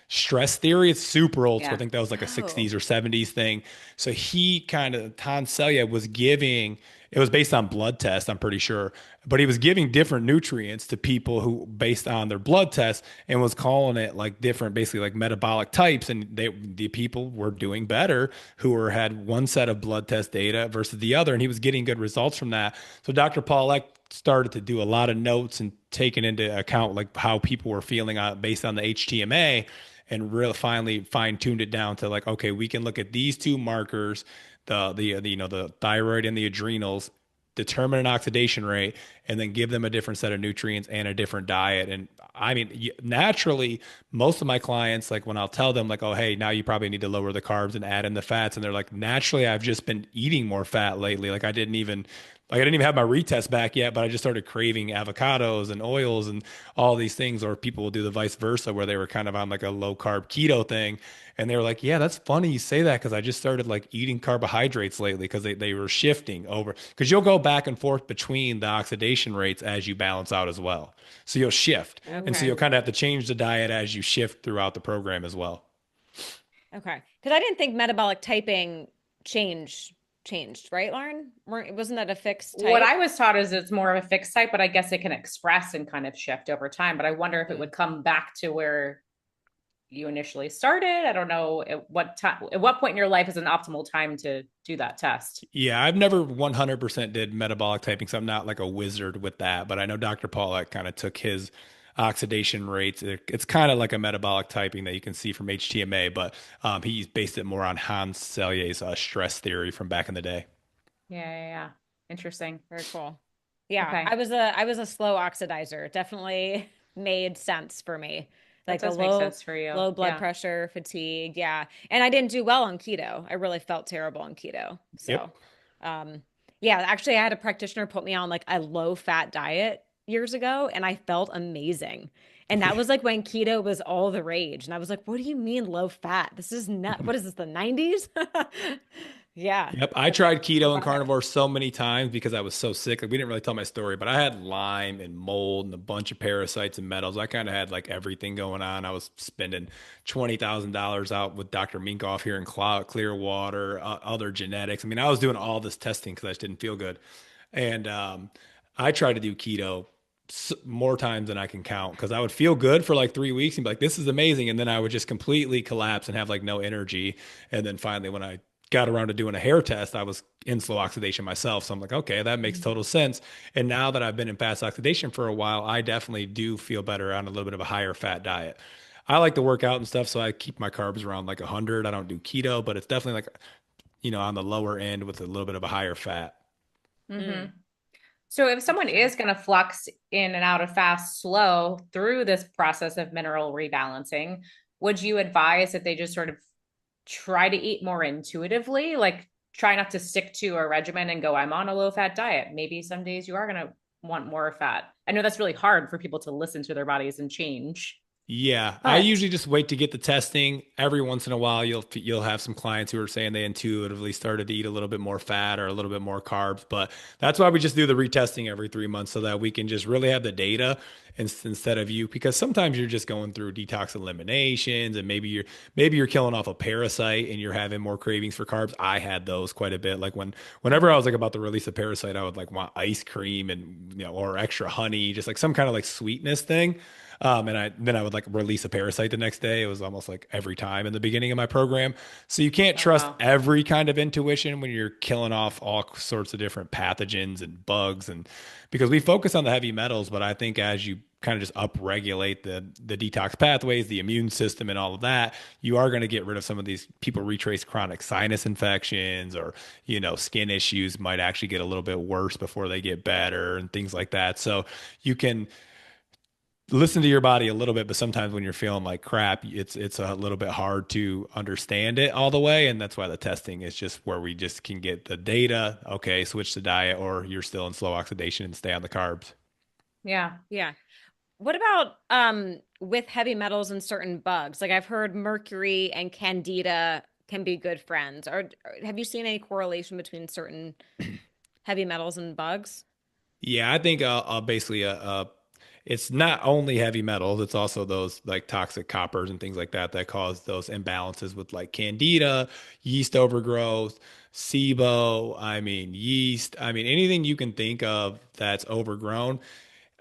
[SPEAKER 2] stress theory. It's super old. So I
[SPEAKER 3] Yeah.
[SPEAKER 2] think that was like a
[SPEAKER 1] Oh,
[SPEAKER 2] 60s or 70s thing. So he kind of, Hans Selye was giving, it was based on blood tests, I'm pretty sure, but he was giving different nutrients to people who, based on their blood tests, and was calling it like different, basically like metabolic types. And the people were doing better who had one set of blood test data versus the other. And he was getting good results from that. So Dr. Paul Eck started to do a lot of notes and taking into account like how people were feeling based on the HTMA and really finally fine tuned it down to like, okay, we can look at these two markers, the thyroid and the adrenals, determine an oxidation rate, and then give them a different set of nutrients and a different diet. And I mean, naturally, most of my clients, like when I'll tell them like, oh, hey, now you probably need to lower the carbs and add in the fats. And they're like, naturally, I've just been eating more fat lately. Like I didn't even Like I didn't even have my retest back yet, but I just started craving avocados and oils and all these things. Or people will do the vice versa where they were kind of on like a low carb keto thing. And they were like, yeah, that's funny you say that because I just started like eating carbohydrates lately because they were shifting over. Because you'll go back and forth between the oxidation rates as you balance out as well. So you'll shift. And so
[SPEAKER 1] Okay.
[SPEAKER 2] you'll
[SPEAKER 3] Ooh.
[SPEAKER 2] kind of have to change the diet as you shift throughout the program as well.
[SPEAKER 1] Okay. Because I didn't think metabolic typing changed, right, Lauren? Wasn't that a fixed
[SPEAKER 3] What
[SPEAKER 1] type?
[SPEAKER 3] I was taught is it's more of a fixed type, but I guess it can express and kind of shift over time. But I wonder if it
[SPEAKER 1] Mm.
[SPEAKER 3] would come back to where you initially started. I don't know at what time, at what point in your life is an optimal time to do that test.
[SPEAKER 2] Yeah, I've never 100% did metabolic typing, so I'm not like a wizard with that. But I know Dr. Pollack kind of took his oxidation rates. It's kind of like a metabolic typing that you can see from HTMA, but he's based it more on Hans Selye's stress theory from back in the day.
[SPEAKER 3] Yeah, yeah, yeah. Interesting.
[SPEAKER 1] Very cool. Yeah,
[SPEAKER 3] Okay.
[SPEAKER 1] I was a slow oxidizer. Definitely made sense for me.
[SPEAKER 3] That
[SPEAKER 1] Like the
[SPEAKER 3] does make sense for you.
[SPEAKER 1] low blood
[SPEAKER 3] Yeah.
[SPEAKER 1] pressure, fatigue, yeah. And I didn't do well on keto. I really felt terrible on keto. So,
[SPEAKER 2] Yep.
[SPEAKER 1] um yeah, actually I had a practitioner put me on like a low fat diet years ago and I felt amazing. And that was like when keto was all the rage. And I was like, what do you mean low fat? This is not, what is this, the 90s? Yeah.
[SPEAKER 2] Yep, I
[SPEAKER 1] But
[SPEAKER 2] tried keto and
[SPEAKER 1] fire.
[SPEAKER 2] carnivore so many times because I was so sick. Like we didn't really tell my story, but I had Lyme and mold and a bunch of parasites and metals. I kind of had like everything going on. I was spending $20,000 out with Dr. Minkoff here in Clearwater, other genetics. I mean, I was doing all this testing because I just didn't feel good. And I tried to do keto more times than I can count because I would feel good for like 3 weeks and be like, this is amazing. And then I would just completely collapse and have like no energy. And then finally, when I got around to doing a hair test, I was in slow oxidation myself. So I'm like, okay, that makes total sense. And now that I've been in fast oxidation for a while, I definitely do feel better on a little bit of a higher fat diet. I like to work out and stuff, so I keep my carbs around like 100. I don't do keto, but it's definitely like, on the lower end with a little bit of a higher fat.
[SPEAKER 3] Mm-hmm.
[SPEAKER 1] Mm,
[SPEAKER 3] So if someone
[SPEAKER 1] interesting.
[SPEAKER 3] is going to flux in and out of fast slow through this process of mineral rebalancing, would you advise that they just sort of try to eat more intuitively, like try not to stick to a regimen and go, I'm on a low fat diet? Maybe some days you are going to want more fat. I know that's really hard for people to listen to their bodies and change,
[SPEAKER 2] Yeah, I
[SPEAKER 3] but
[SPEAKER 2] usually just wait to get the testing. Every once in a while, you'll have some clients who are saying they intuitively started to eat a little bit more fat or a little bit more carbs, but that's why we just do the retesting every 3 months so that we can just really have the data instead of you because sometimes you're just going through detox eliminations and maybe you're killing off a parasite and you're having more cravings for carbs. I had those quite a bit. Like whenever I was like about to release a parasite, I would like want ice cream and or extra honey, just like some kind of like sweetness thing. And then I would like release a parasite the next day. It was almost like every time in the beginning of my program. So you can't
[SPEAKER 3] oh
[SPEAKER 2] trust
[SPEAKER 3] wow.
[SPEAKER 2] every kind of intuition when you're killing off all sorts of different pathogens and bugs. And because we focus on the heavy metals, but I think as you kind of just upregulate the detox pathways, the immune system, and all of that, you are going to get rid of some of these people retrace chronic sinus infections or skin issues might actually get a little bit worse before they get better and things like that. So you can listen to your body a little bit, but sometimes when you're feeling like crap, it's a little bit hard to understand it all the way, and that's why the testing is just where we just can get the data. Okay, switch the diet, or you're still in slow oxidation and stay on the carbs.
[SPEAKER 3] Yeah.
[SPEAKER 1] Yeah. What about with heavy metals and certain bugs? Like I've heard mercury and candida can be good friends. Or have you seen any correlation between certain heavy metals and bugs?
[SPEAKER 2] Yeah, I think basically it's not only heavy metals, it's also those like toxic coppers and things like that cause those imbalances with like candida, yeast overgrowth, SIBO, I mean yeast, I mean anything you can think of that's overgrown,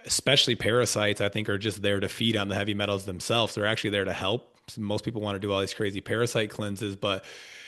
[SPEAKER 2] especially parasites, I think are just there to feed on the heavy metals themselves. They're actually there to help. Most people want to do all these crazy parasite cleanses, but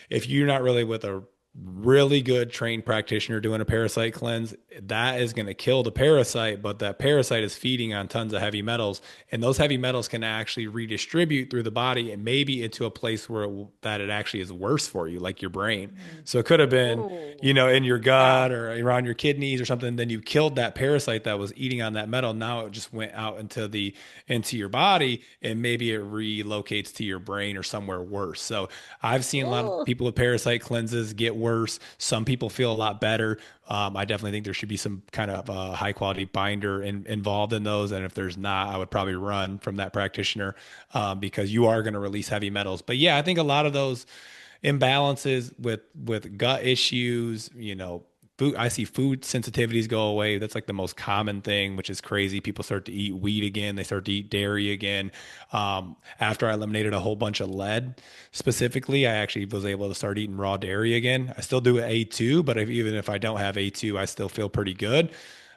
[SPEAKER 2] if you're not really with a really good trained practitioner doing a parasite cleanse, that is going to kill the parasite, but that parasite is feeding on tons of heavy metals, and those heavy metals can actually redistribute through the body and maybe into a place where that it actually is worse for you, like your brain.
[SPEAKER 3] Mm.
[SPEAKER 2] So it could have been,
[SPEAKER 1] Oh,
[SPEAKER 2] in your gut
[SPEAKER 1] wow.
[SPEAKER 2] or around your kidneys or something. Then you killed that parasite that was eating on that metal. Now it just went out into your body, and maybe it relocates to your brain or somewhere worse. So I've seen a lot of
[SPEAKER 1] Oh,
[SPEAKER 2] people with parasite cleanses get worse. Some people feel a lot better. I definitely think there should be some kind of high quality binder involved in those. And if there's not, I would probably run from that practitioner because you are going to release heavy metals. But yeah, I think a lot of those imbalances with gut issues, food, I see food sensitivities go away. That's like the most common thing, which is crazy. People start to eat wheat again. They start to eat dairy again. After I eliminated a whole bunch of lead, specifically, I actually was able to start eating raw dairy again. I still do A2, but even if I don't have A2, I still feel pretty good.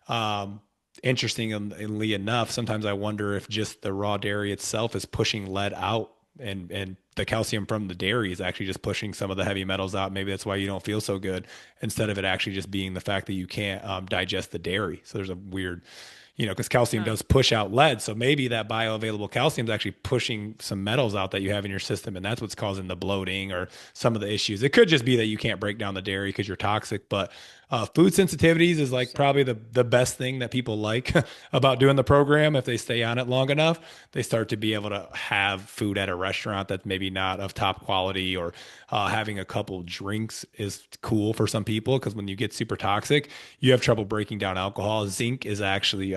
[SPEAKER 2] Um, Interestingly enough, sometimes I wonder if just the raw dairy itself is pushing lead out and the calcium from the dairy is actually just pushing some of the heavy metals out. Maybe that's why you don't feel so good instead of it actually just being the fact that you can't digest the dairy. So there's a weird, because calcium
[SPEAKER 1] Huh.
[SPEAKER 2] does push out lead. So maybe that bioavailable calcium is actually pushing some metals out that you have in your system. And that's what's causing the bloating or some of the issues. It could just be that you can't break down the dairy because you're toxic, but food sensitivities is like
[SPEAKER 1] Interesting.
[SPEAKER 2] probably the best thing that people like about doing the program. If they stay on it long enough, they start to be able to have food at a restaurant that's maybe not of top quality, or having a couple drinks is cool for some people because when you get super toxic, you have trouble breaking down alcohol. Zinc is actually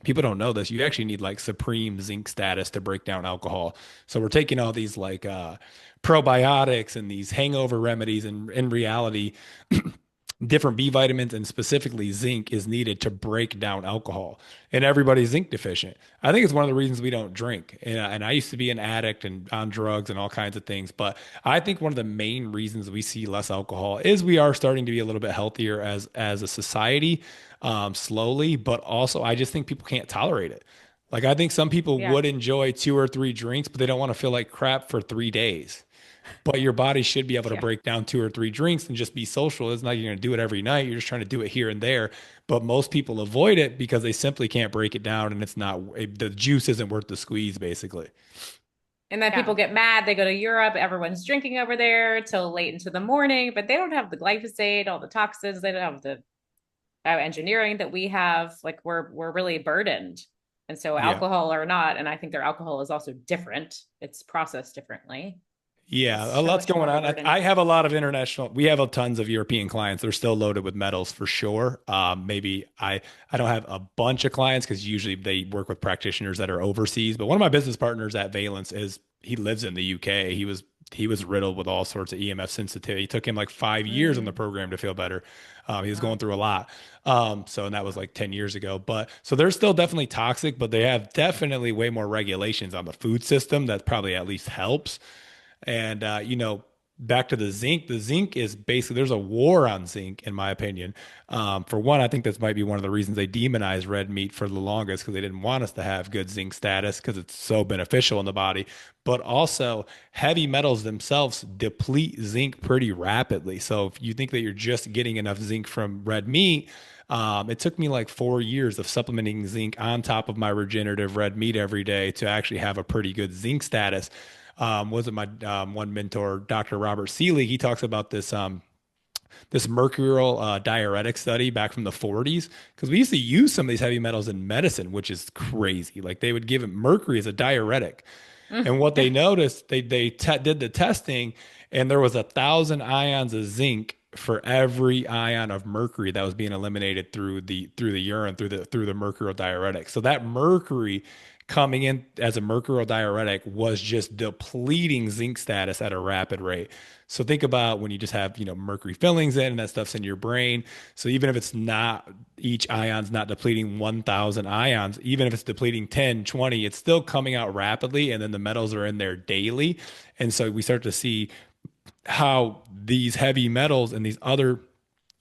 [SPEAKER 2] people don't know this. You actually need like supreme zinc status to break down alcohol. So we're taking all these like probiotics and these hangover remedies, and in reality, different B vitamins and specifically zinc is needed to break down alcohol. And everybody's zinc deficient. I think it's one of the reasons we don't drink. And I used to be an addict and on drugs and all kinds of things. But I think one of the main reasons we see less alcohol is we are starting to be a little bit healthier as a society, slowly. But also, I just think people can't tolerate it. Like, I think some people
[SPEAKER 1] Yeah.
[SPEAKER 2] would enjoy two or three drinks, but they don't want to feel like crap for 3 days. But your body should be able to
[SPEAKER 1] Yeah.
[SPEAKER 2] break down two or three drinks and just be social. It's not you're going to do it every night. You're just trying to do it here and there. But most people avoid it because they simply can't break it down, and the juice isn't worth the squeeze, basically.
[SPEAKER 3] And then
[SPEAKER 1] Yeah.
[SPEAKER 3] people get mad. They go to Europe. Everyone's drinking over there till late into the morning, but they don't have the glyphosate, all the toxins. They don't have the engineering that we have. Like we're really burdened. And so
[SPEAKER 2] Yeah.
[SPEAKER 3] alcohol or not, and I think their alcohol is also different. It's processed differently.
[SPEAKER 2] Yeah,
[SPEAKER 3] It's
[SPEAKER 2] a
[SPEAKER 3] so
[SPEAKER 2] lot's
[SPEAKER 3] much more
[SPEAKER 2] going
[SPEAKER 3] of a
[SPEAKER 2] on.
[SPEAKER 3] burden.
[SPEAKER 2] I have a lot of we have a tons of European clients. They're still loaded with metals for sure. Maybe I don't have a bunch of clients because usually they work with practitioners that are overseas. But one of my business partners at Valence he lives in the UK. He was riddled with all sorts of EMF sensitivity. It took him like 5 years on the
[SPEAKER 1] Mm.
[SPEAKER 2] program to feel better. He was going
[SPEAKER 1] Wow.
[SPEAKER 2] through a lot. And that was like 10 years ago. But so they're still definitely toxic, but they have definitely way more regulations on the food system that probably at least helps. And back to the zinc is basically there's a war on zinc, in my opinion. For one, I think this might be one of the reasons they demonized red meat for the longest because they didn't want us to have good zinc status because it's so beneficial in the body. But also, heavy metals themselves deplete zinc pretty rapidly. So if you think that you're just getting enough zinc from red meat, it took me like 4 years of supplementing zinc on top of my regenerative red meat every day to actually have a pretty good zinc status. Wasn't my one mentor, Dr. Robert Seeley? He talks about this mercurial diuretic study back from the 40s because we used to use some of these heavy metals in medicine, which is crazy. Like they would give it mercury as a diuretic, and what they noticed, they did the testing, and there was 1,000 ions of zinc for every ion of mercury that was being eliminated through the urine through the mercurial diuretic. So that mercury coming in as a mercurial diuretic was just depleting zinc status at a rapid rate. So think about when you just have, mercury fillings in and that stuff's in your brain. So even if it's not, each ion's not depleting 1,000 ions, even if it's depleting 10, 20, it's still coming out rapidly. And then the metals are in there daily. And so we start to see how these heavy metals and these other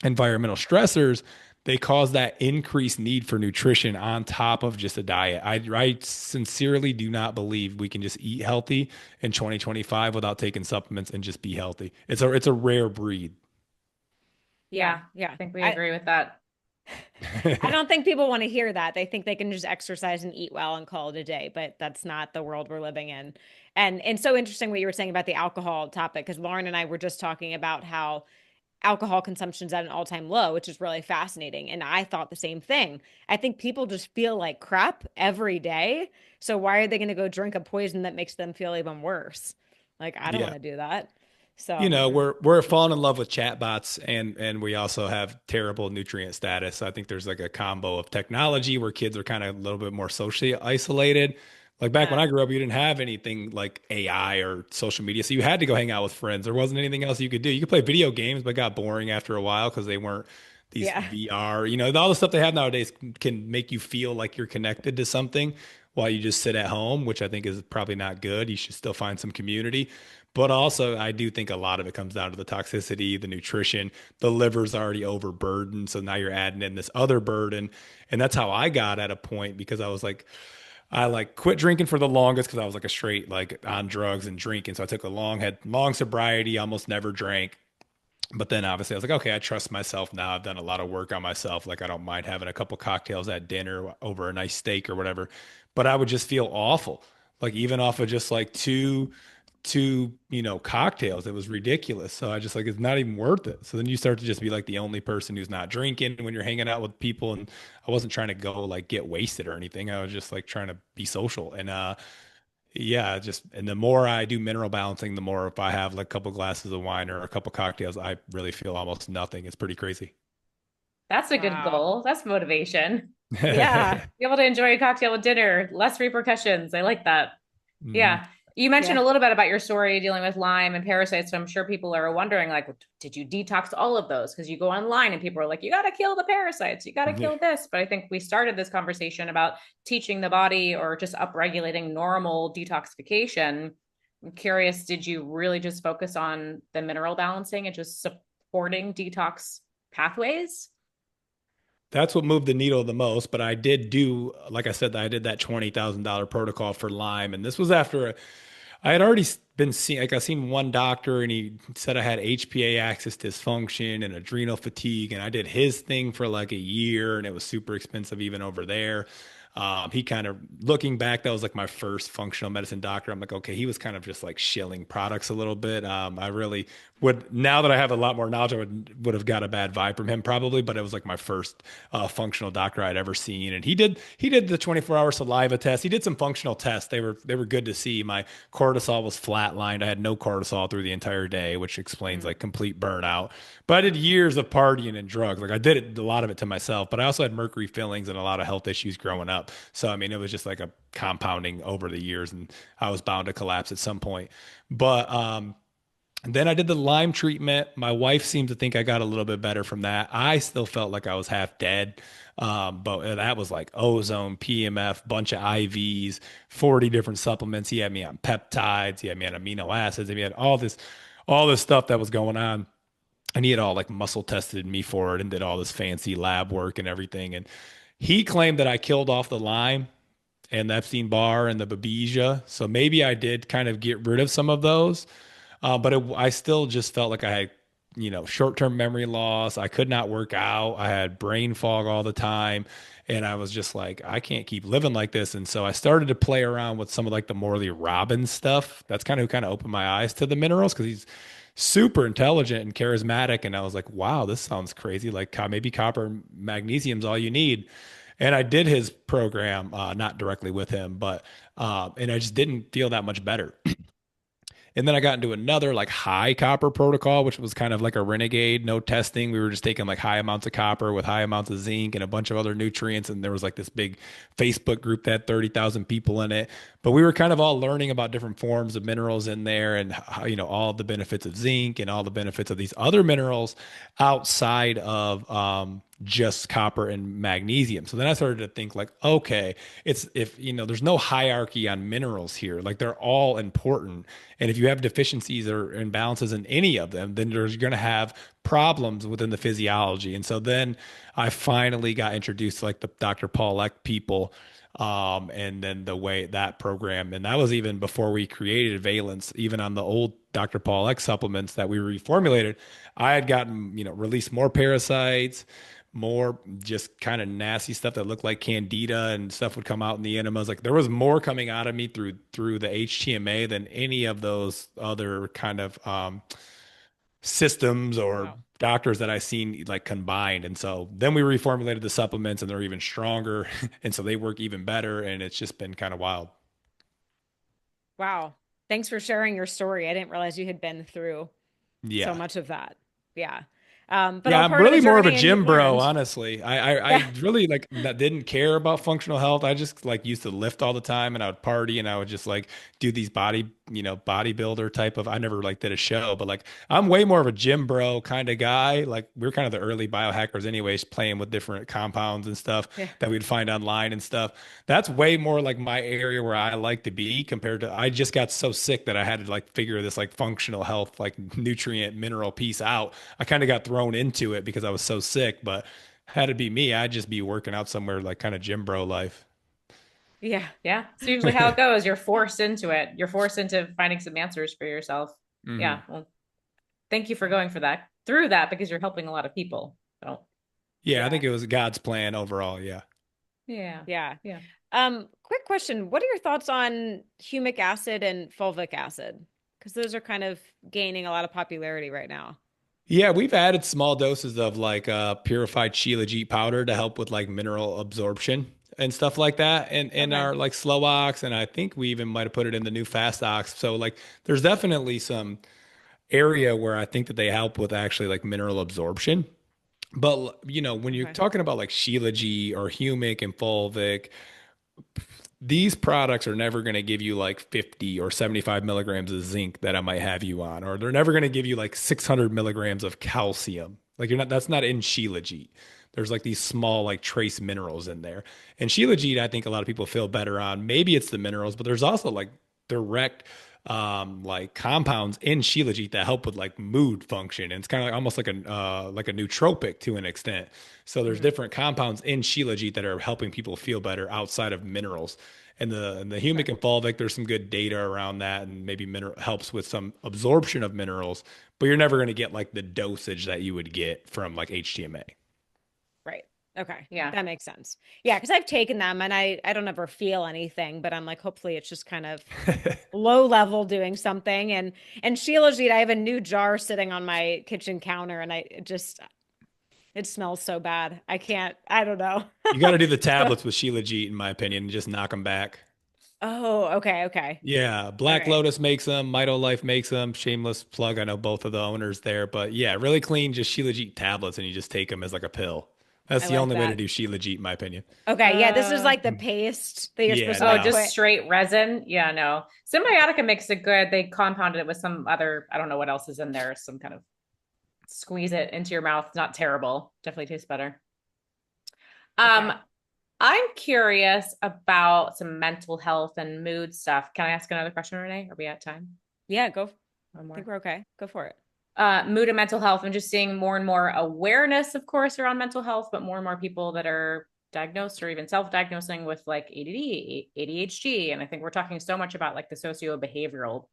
[SPEAKER 2] environmental stressors, they cause that increased need for nutrition on top of just a diet. I sincerely do not believe we can just eat healthy in 2025 without taking supplements and just be healthy. It's a rare breed.
[SPEAKER 3] Yeah,
[SPEAKER 1] Yeah. Yeah.
[SPEAKER 3] I think we
[SPEAKER 1] I,
[SPEAKER 3] agree with that.
[SPEAKER 1] I don't think people want to hear that. They think they can just exercise and eat well and call it a day, but that's not the world we're living in. And so interesting what you were saying about the alcohol topic, because Lauren and I were just talking about how alcohol consumption's at an all-time low, which is really fascinating. And I thought the same thing. I think people just feel like crap every day. So why are they going to go drink a poison that makes them feel even worse? Like, I don't want
[SPEAKER 2] Yeah.
[SPEAKER 1] to do that.
[SPEAKER 2] You
[SPEAKER 1] So
[SPEAKER 2] know, we're falling in love with chatbots, and we also have terrible nutrient status. So I think there's like a combo of technology where kids are kind of a little bit more socially isolated. Like back when
[SPEAKER 1] yeah,
[SPEAKER 2] I grew up, you didn't have anything like AI or social media, so you had to go hang out with friends. There wasn't anything else you could do. You could play video games, but it got boring after a while because they weren't these
[SPEAKER 1] yeah,
[SPEAKER 2] VR. You know, all the stuff they have nowadays can make you feel like you're connected to something while you just sit at home, which I think is probably not good. You should still find some community. But also, I do think a lot of it comes down to the toxicity, the nutrition. The liver's already overburdened. So now you're adding in this other burden. And that's how I got at a point because I was like, I like quit drinking for the longest because I was like a straight, like on drugs and drinking. So I took had long sobriety, almost never drank. But then obviously I was like, okay, I trust myself now. I've done a lot of work on myself. Like I don't mind having a couple cocktails at dinner over a nice steak or whatever. But I would just feel awful. Like even off of just like cocktails, it was ridiculous. So I just like it's not even worth it. So then you start to just be like the only person who's not drinking when you're hanging out with people. And I wasn't trying to go like get wasted or anything. I was just like trying to be social. And yeah, just and the more I do mineral balancing, the more if I have like a couple glasses of wine or a couple cocktails, I really feel almost nothing. It's pretty crazy.
[SPEAKER 3] That's a good
[SPEAKER 1] wow,
[SPEAKER 3] goal. That's motivation.
[SPEAKER 1] yeah,
[SPEAKER 3] Be able to enjoy a cocktail with dinner, less repercussions. I like that.
[SPEAKER 2] Mhm.
[SPEAKER 3] Yeah. You mentioned
[SPEAKER 1] yeah.
[SPEAKER 3] a little bit about your story dealing with Lyme and parasites. So I'm sure people are wondering, like, did you detox all of those? Because you go online and people are like, you got to kill the parasites, you got to
[SPEAKER 2] Yeah.
[SPEAKER 3] kill this. But I think we started this conversation about teaching the body or just upregulating normal detoxification. I'm curious, did you really just focus on the mineral balancing and just supporting detox pathways?
[SPEAKER 2] That's what moved the needle the most. But I did do, like I said, I did that $20,000 protocol for Lyme. And this was after I had already been seen, like I seen one doctor and he said I had HPA axis dysfunction and adrenal fatigue. And I did his thing for like a year and it was super expensive even over there. He kind of looking back, that was like my first functional medicine doctor. I'm like, okay, he was kind of just like shilling products a little bit. I really would, now that I have a lot more knowledge, I would have got a bad vibe from him probably, but it was like my first functional doctor I'd ever seen. And he did the 24-hour saliva test. He did some functional tests. They were good to see. My cortisol was flatlined. I had no cortisol through the entire day, which explains
[SPEAKER 3] Mm.
[SPEAKER 2] like complete burnout. But I did years of partying and drugs. Like I did it, a lot of it to myself, but I also had mercury fillings and a lot of health issues growing up. So I mean, it was just like a compounding over the years, and I was bound to collapse at some point. But and then I did the Lyme treatment. My wife seemed to think I got a little bit better from that. I still felt like I was half dead. But that was like ozone, PMF, bunch of IVs, 40 different supplements. He had me on peptides. He had me on amino acids. He had all this stuff that was going on. And he had all like muscle tested me for it and did all this fancy lab work and everything. And he claimed that I killed off the Lyme and the Epstein-Barr and the Babesia. So maybe I did kind of get rid of some of those. I still just felt like I had, short-term memory loss. I could not work out. I had brain fog all the time. And I was just like, I can't keep living like this. And so I started to play around with some of like the Morley Robbins stuff. That's kind of who kind of opened my eyes to the minerals because he's super intelligent and charismatic. And I was like, wow, this sounds crazy. Like maybe copper and magnesium's all you need. And I did his program, not directly with him, but and I just didn't feel that much better. And then I got into another like high copper protocol, which was kind of like a renegade, no testing. We were just taking like high amounts of copper with high amounts of zinc and a bunch of other nutrients. And there was like this big Facebook group that had 30,000 people in it. But we were kind of all learning about different forms of minerals in there and, all the benefits of zinc and all the benefits of these other minerals outside of just copper and magnesium. So then I started to think like, okay, it's if there's no hierarchy on minerals here. Like they're all important. And if you have deficiencies or imbalances in any of them, then there's going to have problems within the physiology. And so then I finally got introduced to like the Dr. Paul Eck people. And then the way that program, and that was even before we created Valence, even on the old Dr. Paul Eck supplements that we reformulated, I had gotten, released more parasites, more just kind of nasty stuff that looked like candida and stuff would come out in the enemas. Like there was more coming out of me through the HTMA than any of those other kind of systems or
[SPEAKER 1] Wow.
[SPEAKER 2] doctors that I seen like combined. And so then we reformulated the supplements and they're even stronger. And so they work even better. And it's just been kind of wild.
[SPEAKER 1] Wow. Thanks for sharing your story. I didn't realize you had been through. so
[SPEAKER 2] Yeah.
[SPEAKER 1] much of that. Yeah. But
[SPEAKER 2] Yeah,
[SPEAKER 1] all
[SPEAKER 2] I'm
[SPEAKER 1] part of the
[SPEAKER 2] really more of a
[SPEAKER 1] journey, and
[SPEAKER 2] gym
[SPEAKER 1] you've
[SPEAKER 2] bro,
[SPEAKER 1] learned.
[SPEAKER 2] honestly. I
[SPEAKER 1] Yeah.
[SPEAKER 2] really like didn't care about functional health. I just like used to lift all the time and I would party and I would just like do these bodybuilder type of I never like did a show, but like I'm way more of a gym bro kind of guy. Like we're kind of the early biohackers anyways, playing with different compounds and stuff
[SPEAKER 1] Yeah.
[SPEAKER 2] that we'd find online and stuff. That's way more like my area where I like to be compared to I just got so sick that I had to like figure this like functional health, like nutrient mineral piece out. I kind of got thrown into it because I was so sick, but had it be me, I'd just be working out somewhere like kind of gym bro life.
[SPEAKER 1] Yeah.
[SPEAKER 3] Yeah. It's usually how it goes. You're forced into it. You're forced into finding some answers for yourself.
[SPEAKER 2] Hmm.
[SPEAKER 3] Yeah. Well, thank you for going for that through that because you're helping a lot of people. So
[SPEAKER 2] Yeah, I
[SPEAKER 1] Yeah.
[SPEAKER 2] think it was God's plan overall. Yeah.
[SPEAKER 3] yeah.
[SPEAKER 1] Yeah.
[SPEAKER 3] Yeah.
[SPEAKER 1] Quick question. What are your thoughts on humic acid and fulvic acid? Because those are kind of gaining a lot of popularity right now.
[SPEAKER 2] Yeah, we've added small doses of like purified Shilajit powder to help with like mineral absorption and stuff like that and
[SPEAKER 3] Okay.
[SPEAKER 2] our like slow ox and I think we even might have put it in the new fast ox. So like there's definitely some area where I think that they help with actually like mineral absorption. But when you're
[SPEAKER 1] Okay.
[SPEAKER 2] talking about like Shilajit or humic and fulvic, these products are never going to give you like 50 or 75 milligrams of zinc that I might have you on, or they're never going to give you like 600 milligrams of calcium. Like that's not in Shilajit. There's like these small like trace minerals in there. And Shilajit, I think a lot of people feel better on. Maybe it's the minerals, but there's also like direct like compounds in Shilajit that help with like mood function. And it's kind of like almost like a nootropic to an extent. So there's
[SPEAKER 1] Hmm.
[SPEAKER 2] different compounds in Shilajit that are helping people feel better outside of minerals. And the humic
[SPEAKER 1] Okay.
[SPEAKER 2] and fulvic, there's some good data around that, and maybe mineral helps with some absorption of minerals, but you're never going to get like the dosage that you would get from like HTMA.
[SPEAKER 1] Right. Okay.
[SPEAKER 3] Yeah.
[SPEAKER 1] That makes sense. Yeah, because I've taken them and I don't ever feel anything, but I'm like, hopefully it's just kind of low level doing something. And Shilajit, I have a new jar sitting on my kitchen counter and it smells so bad. I don't know.
[SPEAKER 2] You got to do the
[SPEAKER 1] So,
[SPEAKER 2] tablets with Shilajit, in my opinion, and just knock them back.
[SPEAKER 1] oh, okay, okay.
[SPEAKER 2] Yeah,
[SPEAKER 1] All
[SPEAKER 2] Black
[SPEAKER 1] right.
[SPEAKER 2] Lotus makes them, Mito Life makes them. Shameless plug, I know both of the owners there, but yeah, really clean, just Shilajit tablets, and you just take them as like a pill. That's
[SPEAKER 1] I
[SPEAKER 2] the
[SPEAKER 1] like
[SPEAKER 2] only way to
[SPEAKER 1] that.
[SPEAKER 2] do Shilajit, in my opinion.
[SPEAKER 1] Okay, yeah, this is like the
[SPEAKER 2] Mm.
[SPEAKER 1] paste that you're
[SPEAKER 2] Yeah,
[SPEAKER 1] supposed to
[SPEAKER 3] Oh,
[SPEAKER 1] like
[SPEAKER 2] no.
[SPEAKER 3] just
[SPEAKER 1] put.
[SPEAKER 3] straight resin? Yeah, no. Symbiotica makes it good. They compounded it with some other, I don't know what else is in there, some kind of squeeze it into your mouth. Not terrible. Definitely tastes better. Um,
[SPEAKER 1] Okay.
[SPEAKER 3] I'm curious about some mental health and mood stuff. Can I ask another question, Renee? Are we at time?
[SPEAKER 1] Yeah, go.
[SPEAKER 3] One
[SPEAKER 1] I think
[SPEAKER 3] more.
[SPEAKER 1] we're okay. Go for it.
[SPEAKER 3] Mood and mental health. I'm just seeing more and more awareness, of course, around mental health, but more and more people that are diagnosed or even self-diagnosing with like ADD, ADHD. And I think we're talking so much about like the socio-behavioral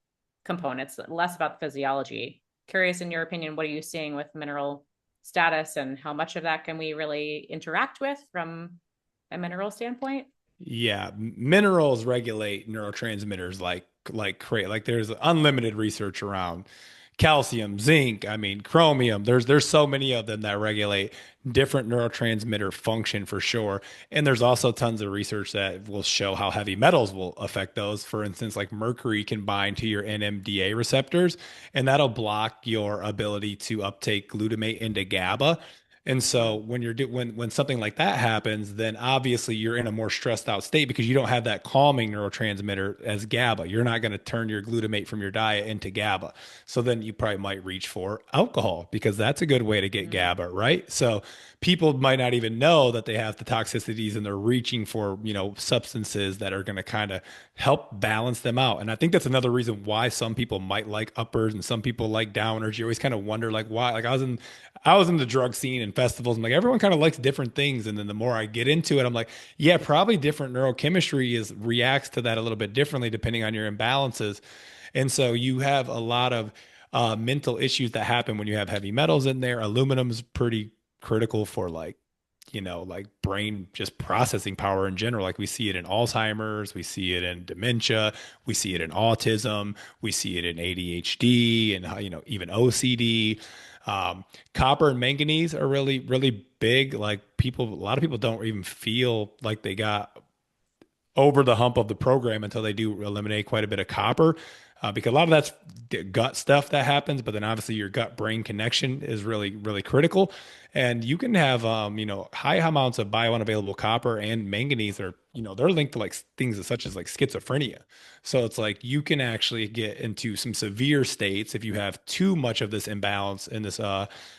[SPEAKER 3] components, less about the physiology. Curious, in your opinion, what are you seeing with mineral status and how much of that can we really interact with from a mineral standpoint?
[SPEAKER 2] Yeah, minerals regulate neurotransmitters like there's unlimited research around calcium, zinc, I mean chromium. There's so many of them that regulate different neurotransmitter function for sure. And there's also tons of research that will show how heavy metals will affect those. For instance, like mercury can bind to your NMDA receptors and that'll block your ability to uptake glutamate into GABA. And so
[SPEAKER 1] Mm,
[SPEAKER 2] when when something like that happens, then obviously you're in a more stressed out state because you don't have that calming neurotransmitter as GABA. You're not going to turn your glutamate from your diet into GABA. So then you probably might reach for alcohol because that's a good way to get
[SPEAKER 1] mm,
[SPEAKER 2] GABA, right? So people might not even know that they have the toxicities and they're reaching for, substances that are going to kind of help balance them out. And I think that's another reason why some people might like uppers and some people like downers. You always kind of wonder like why. Like I was in the drug scene and festivals. And like everyone kind of likes different things. And then the more I get into it, I'm like, yeah, probably different neurochemistry is reacts to that a little bit differently depending on your imbalances. And so you have a lot of mental issues that happen when you have heavy metals in there. Aluminum's pretty critical for like brain just processing power in general. Like we see it in Alzheimer's, we see it in dementia, we see it in autism, we see it in ADHD and even OCD. Copper and manganese are really, really big. Like a lot of people don't even feel like they got over the hump of the program until they do eliminate quite a bit of copper. because a lot of that's gut stuff that happens, but then obviously your gut brain connection is really, really critical. And you can have, high amounts of biounavailable copper and manganese are, they're linked to like things such as like schizophrenia. So it's like you can actually get into some severe states if you have too much of this imbalance in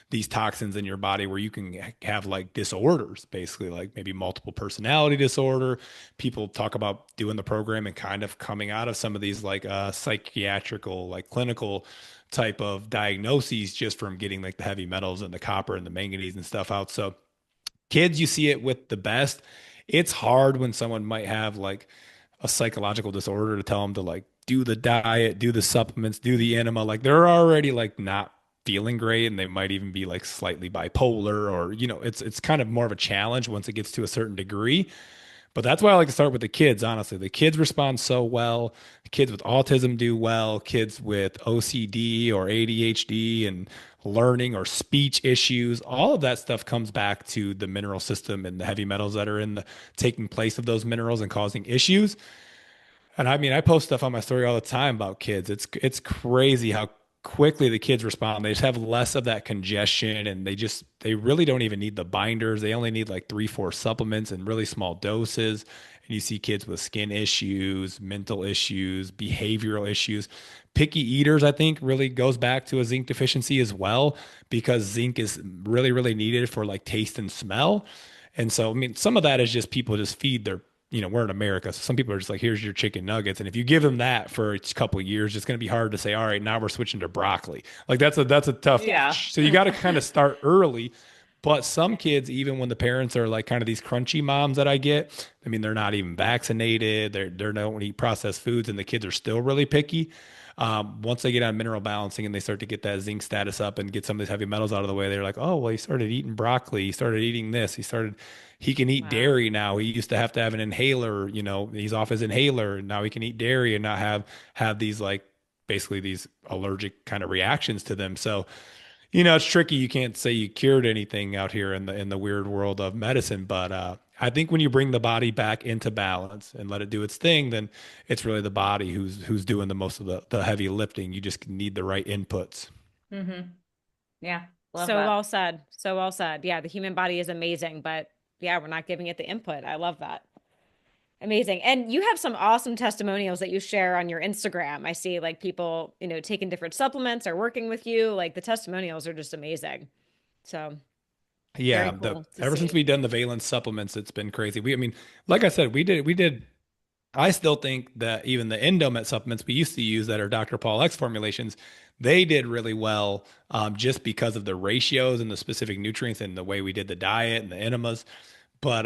[SPEAKER 2] these toxins in your body, where you can have like disorders, basically like maybe multiple personality disorder. People talk about doing the program and kind of coming out of some of these like psychiatrical, like clinical type of diagnoses just from getting like the heavy metals and the copper and the manganese and stuff out. So kids, you see it with the best. It's hard when someone might have like a psychological disorder to tell them to like do the diet, do the supplements, do the enema. Like they're already like not feeling great, and they might even be like slightly bipolar, or it's kind of more of a challenge once it gets to a certain degree. But that's why I like to start with the kids, honestly. The kids respond so well. Kids with autism do well. Kids with OCD or ADHD and learning or speech issues, all of that stuff comes back to the mineral system and the heavy metals that are in the taking place of those minerals and causing issues. And I mean, I post stuff on my story all the time about kids. It's crazy how quickly the kids respond. They just have less of that congestion, and they really don't even need the binders. They only need like 3, 4 supplements in really small doses. And you see kids with skin issues, mental issues, behavioral issues. Picky eaters, I think, really goes back to a zinc deficiency as well, because zinc is really, really needed for like taste and smell. And so, I mean, some of that is just people just feed their, we're in America. So some people are just like, here's your chicken nuggets. And if you give them that for a couple of years, it's going to be hard to say, all right, now we're switching to broccoli. Like that's a tough,
[SPEAKER 3] Yeah.
[SPEAKER 2] so you got to kind of start early. But some kids, even when the parents are like kind of these crunchy moms that I get, I mean, they're not even vaccinated. They're don't eat processed foods, and the kids are still really picky. Once they get on mineral balancing and they start to get that zinc status up and get some of these heavy metals out of the way, they're like, oh, well, he started eating broccoli. He started eating this. He can eat
[SPEAKER 1] Wow.
[SPEAKER 2] dairy now. He used to have to have an inhaler, he's off his inhaler. Now he can eat dairy and not have these like basically these allergic kind of reactions to them. So, it's tricky. You can't say you cured anything out here in the weird world of medicine, but I think when you bring the body back into balance and let it do its thing, then it's really the body who's doing the most of the heavy lifting. You just need the right inputs.
[SPEAKER 3] Mm-hmm. Yeah. Love
[SPEAKER 1] So
[SPEAKER 3] that.
[SPEAKER 1] well said. So well said. Yeah, the human body is amazing, but yeah, we're not giving it the input. I love that. Amazing. And you have some awesome testimonials that you share on your Instagram. I see like people, taking different supplements or working with you. Like the testimonials are just amazing. So very
[SPEAKER 2] Yeah, the
[SPEAKER 1] cool to
[SPEAKER 2] ever since
[SPEAKER 1] see.
[SPEAKER 2] we've done the valence supplements, it's been crazy. I mean, like I said, we did. I still think that even the Endomet supplements we used to use that are Dr. Paul X formulations, they did really well, just because of the ratios and the specific nutrients and the way we did the diet and the enemas. But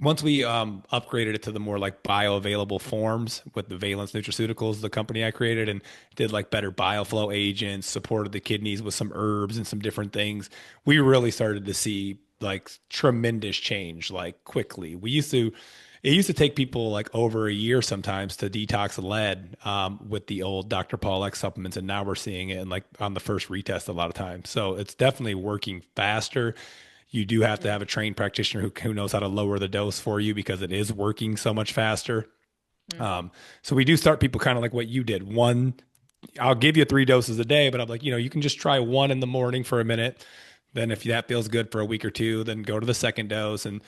[SPEAKER 2] once we upgraded it to the more like bioavailable forms with the Valence Nutraceuticals, the company I created, and did like better bioflow agents, supported the kidneys with some herbs and some different things, we really started to see like tremendous change like quickly. It used to take people like over a year sometimes to detox lead with the old Dr. Paul X supplements, and now we're seeing it in like on the first retest a lot of times. So it's definitely working faster. You do have to have a trained practitioner who knows how to lower the dose for you, because it is working so much faster.
[SPEAKER 1] Mm.
[SPEAKER 2] So we do start people kind of like what you did. I'll give you 3 doses a day, but I'm like, you can just try one in the morning for a minute. Then if that feels good for a week or two, then go to the second dose. And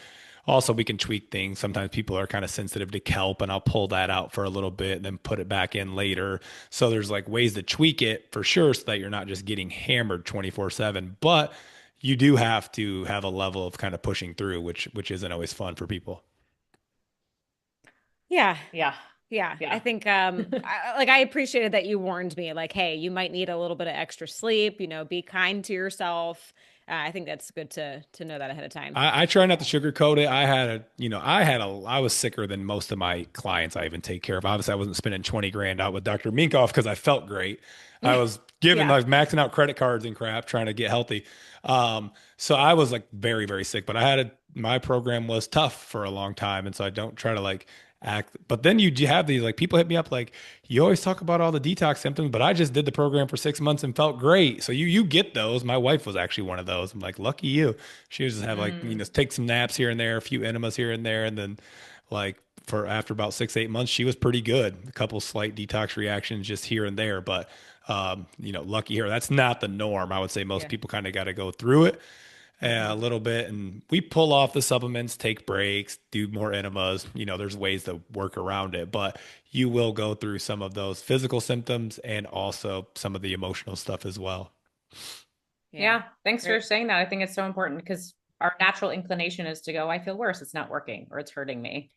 [SPEAKER 2] also we can tweak things. Sometimes people are kind of sensitive to kelp, and I'll pull that out for a little bit and then put it back in later. So there's like ways to tweak it for sure, so that you're not just getting hammered 24/7. But you do have to have a level of kind of pushing through, which isn't always fun for people.
[SPEAKER 1] Yeah.
[SPEAKER 3] Yeah.
[SPEAKER 1] Yeah. I
[SPEAKER 3] Yeah.
[SPEAKER 1] think I appreciated that you warned me like, hey, you might need a little bit of extra sleep, be kind to yourself. I think that's good to know that ahead of time.
[SPEAKER 2] I try not to sugarcoat it. I was sicker than most of my clients I even take care of. Obviously, I wasn't spending 20 grand out with Dr. Minkoff because I felt great. I was
[SPEAKER 1] Yeah.
[SPEAKER 2] I was maxing out credit cards and crap, trying to get healthy. So I was like very, very sick, but my program was tough for a long time. And so I don't try to like act, but then you have these like people hit me up like, you always talk about all the detox symptoms, but I just did the program for 6 months and felt great. So you get those. My wife was actually one of those. I'm like, lucky you. She was just have like,
[SPEAKER 3] Mm.
[SPEAKER 2] take some naps here and there, a few enemas here and there, and then like for after about 6, 8 months, she was pretty good. A couple slight detox reactions just here and there, but lucky her. That's not the norm. I would say most
[SPEAKER 1] Yeah.
[SPEAKER 2] people kind of got to go through it a
[SPEAKER 3] Mhm.
[SPEAKER 2] little bit, and we pull off the supplements, take breaks, do more enemas. There's ways to work around it, but you will go through some of those physical symptoms and also some of the emotional stuff as well.
[SPEAKER 1] Yeah.
[SPEAKER 3] Yeah, thanks for
[SPEAKER 1] Right.
[SPEAKER 3] saying that. I think it's so important because our natural inclination is to go, I feel worse. It's not working or it's hurting me.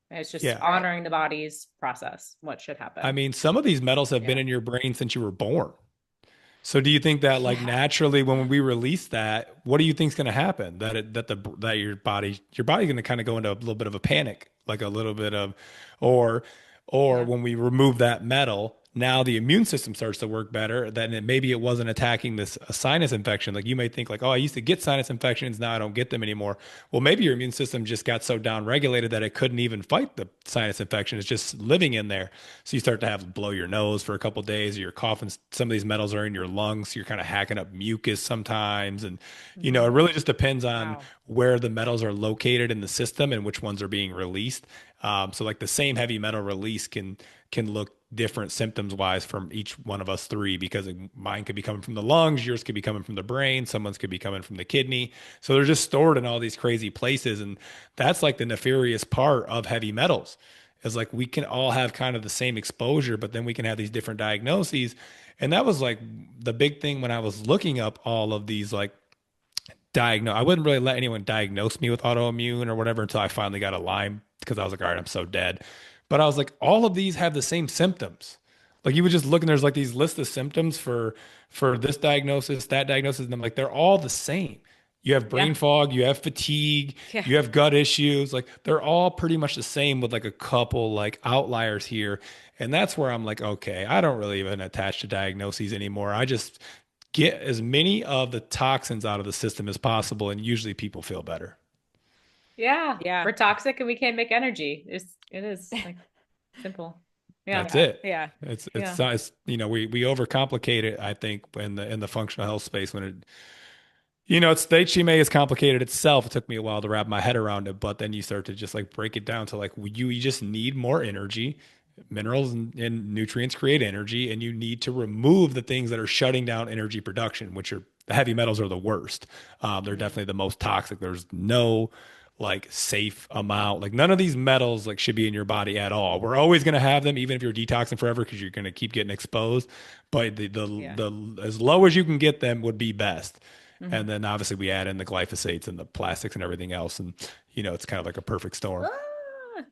[SPEAKER 3] And it's just
[SPEAKER 2] Yeah.
[SPEAKER 1] Right.
[SPEAKER 3] honoring the body's process, what should
[SPEAKER 2] I
[SPEAKER 3] happen.
[SPEAKER 2] mean, some of these metals have been
[SPEAKER 1] Yeah.
[SPEAKER 2] in your brain since you were born. So do you think that like
[SPEAKER 1] Yeah.
[SPEAKER 2] naturally when we release that, what do you think is going to happen? That your body's going to kind of go into a little bit of a panic, like a little bit of, or or
[SPEAKER 1] Yeah.
[SPEAKER 2] when we remove that metal, now the immune system starts to work better. Then maybe it wasn't attacking this a sinus infection. Like you may think like, oh, I used to get sinus infections, now I don't get them anymore. Well, maybe your immune system just got so down regulated that it couldn't even fight the sinus infection. It's just living in there. So you start to have to blow your nose for a couple of days, or you're coughing. Some of these metals are in your lungs. So you're kind of hacking up mucus sometimes. And, it
[SPEAKER 3] Mhm.
[SPEAKER 2] really just depends on
[SPEAKER 1] Wow.
[SPEAKER 2] where the metals are located in the system and which ones are being released. So like the same heavy metal release can look different symptoms wise from each one of us three, because mine could be coming from the lungs, yours could be coming from the brain, someone's could be coming from the kidney. So they're just stored in all these crazy places. And that's like the nefarious part of heavy metals, is like we can all have kind of the same exposure, but then we can have these different diagnoses. And that was like the big thing when I was looking up all of these like diagnose. I wouldn't really let anyone diagnose me with autoimmune or whatever until I finally got a Lyme, because I was like, all right, I'm so dead. But I was like, all of these have the same symptoms. Like you would just look and there's like these list of symptoms for this diagnosis, that diagnosis, and I'm like, they're all the same. You have
[SPEAKER 3] Yeah.
[SPEAKER 2] brain fog, you have fatigue,
[SPEAKER 1] Yeah.
[SPEAKER 2] you have gut issues. Like they're all pretty much the same with like a couple like outliers here. And that's where I'm like, okay, I don't really even attach to diagnoses anymore. I just get as many of the toxins out of the system as possible, and usually people feel better.
[SPEAKER 3] Yeah.
[SPEAKER 1] Yeah.
[SPEAKER 3] We're toxic and we can't make energy. It is like simple. Yeah.
[SPEAKER 2] That's
[SPEAKER 1] Yeah.
[SPEAKER 2] it.
[SPEAKER 1] Yeah.
[SPEAKER 2] It's
[SPEAKER 3] Yeah.
[SPEAKER 2] not, it's, we overcomplicate it, I think, in the functional health space when it's the HTMA is complicated itself. It took me a while to wrap my head around it, but then you start to just like break it down to like you just need more energy. Minerals and nutrients create energy, and you need to remove the things that are shutting down energy production, which are the heavy metals are the worst. They're
[SPEAKER 1] Mhm.
[SPEAKER 2] definitely the most toxic. There's no like safe amount. Like none of these metals like should be in your body at all. We're always going to have them, even if you're detoxing forever, because you're going to keep getting exposed. But
[SPEAKER 1] Yeah.
[SPEAKER 2] the as low as you can get them would be best. And
[SPEAKER 3] Mhm.
[SPEAKER 2] then obviously we add in the glyphosates and the plastics and everything else, and it's kind of like a perfect storm.
[SPEAKER 3] Ah,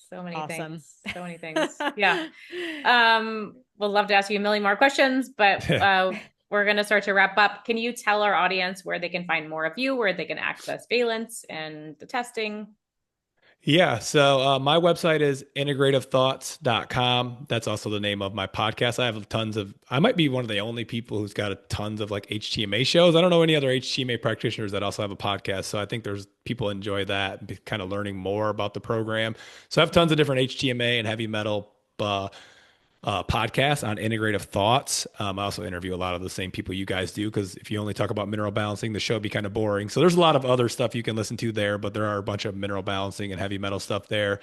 [SPEAKER 3] so many
[SPEAKER 1] Awesome.
[SPEAKER 3] things. So many things. Yeah. We'll love to ask you a million more questions, but we're going to start to wrap up. Can you tell our audience where they can find more of you, where they can access Valence and the testing?
[SPEAKER 2] Yeah. So my website is integrativethoughts.com. That's also the name of my podcast. I might be one of the only people who's got a tons of like HTMA shows. I don't know any other HTMA practitioners that also have a podcast. So I think there's people enjoy that, kind of learning more about the program. So I have tons of different HTMA and heavy metal podcast on integrative thoughts. I also interview a lot of the same people you guys do, because if you only talk about mineral balancing, the show would be kind of boring. So there's a lot of other stuff you can listen to there, but there are a bunch of mineral balancing and heavy metal stuff there.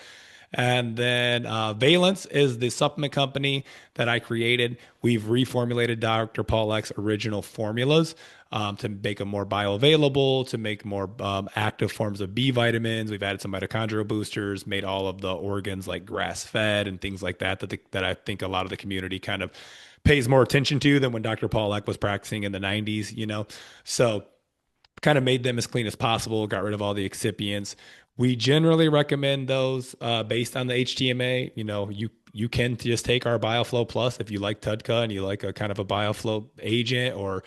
[SPEAKER 2] And then Valence is the supplement company that I created. We've reformulated Dr. Paul Eck's original formulas to make them more bioavailable, to make more active forms of B vitamins. We've added some mitochondrial boosters, made all of the organs like grass fed and things like that, that I think a lot of the community kind of pays more attention to than when Dr. Paul Eck was practicing in the 90s. So kind of made them as clean as possible, got rid of all the excipients. We generally recommend those based on the HTMA. You can just take our BioFlow Plus if you like TUDCA and you like a kind of a BioFlow agent, or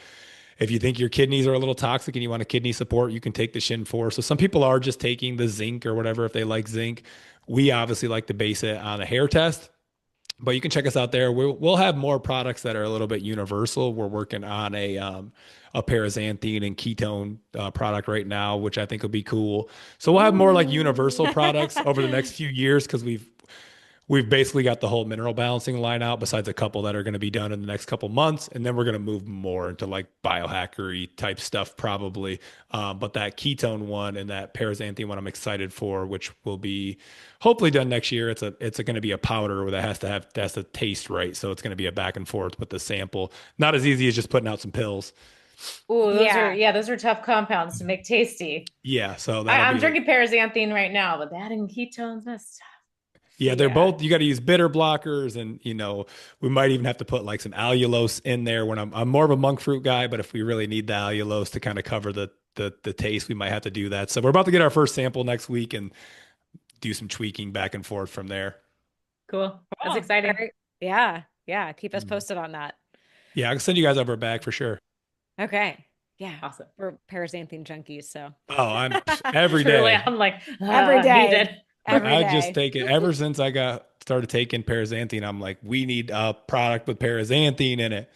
[SPEAKER 2] if you think your kidneys are a little toxic and you want a kidney support, you can take the Shin 4. So some people are just taking the zinc or whatever if they like zinc. We obviously like to base it on a hair test, but you can check us out there. We'll have more products that are a little bit universal. We're working on a paraxanthine and ketone product right now, which I think will be cool. So we'll have more like universal products over the next few years, because we've basically got the whole mineral balancing line out, besides a couple that are going to be done in the next couple months, and then we're going to move more into like biohackery type stuff probably. But that ketone one and that paraxanthine one, I'm excited for, which will be hopefully done next year. It's going to be a powder that has to taste right, so it's going to be a back and forth with the sample. Not as easy as just putting out some pills.
[SPEAKER 3] Ooh,
[SPEAKER 1] Yeah.
[SPEAKER 3] those are tough compounds to make tasty.
[SPEAKER 2] Yeah, so that'll
[SPEAKER 3] I'm
[SPEAKER 2] be the
[SPEAKER 3] drinking paraxanthine right now, but adding ketones, that's tough.
[SPEAKER 2] Yeah, they're
[SPEAKER 1] Yeah.
[SPEAKER 2] both, you got to use bitter blockers, and we might even have to put like some allulose in there when I'm more of a monk fruit guy, but if we really need the allulose to kind of cover the taste, we might have to do that. So we're about to get our first sample next week and do some tweaking back and forth from there.
[SPEAKER 3] Cool. That's
[SPEAKER 1] Cool.
[SPEAKER 3] exciting.
[SPEAKER 1] Very, yeah. Yeah. Keep us
[SPEAKER 2] Mhm.
[SPEAKER 1] posted on that.
[SPEAKER 2] Yeah, I'll send you guys over a bag for sure.
[SPEAKER 1] Okay. Yeah.
[SPEAKER 3] Awesome.
[SPEAKER 1] We're paraxanthine junkies, so
[SPEAKER 2] Oh, I'm every
[SPEAKER 3] Truly,
[SPEAKER 2] day.
[SPEAKER 3] I'm like,
[SPEAKER 1] every
[SPEAKER 3] need
[SPEAKER 1] day.
[SPEAKER 3] it.
[SPEAKER 1] Every
[SPEAKER 2] I just
[SPEAKER 1] day.
[SPEAKER 2] take it ever since I got started taking paraxanthine. I'm like, we need a product with paraxanthine in it.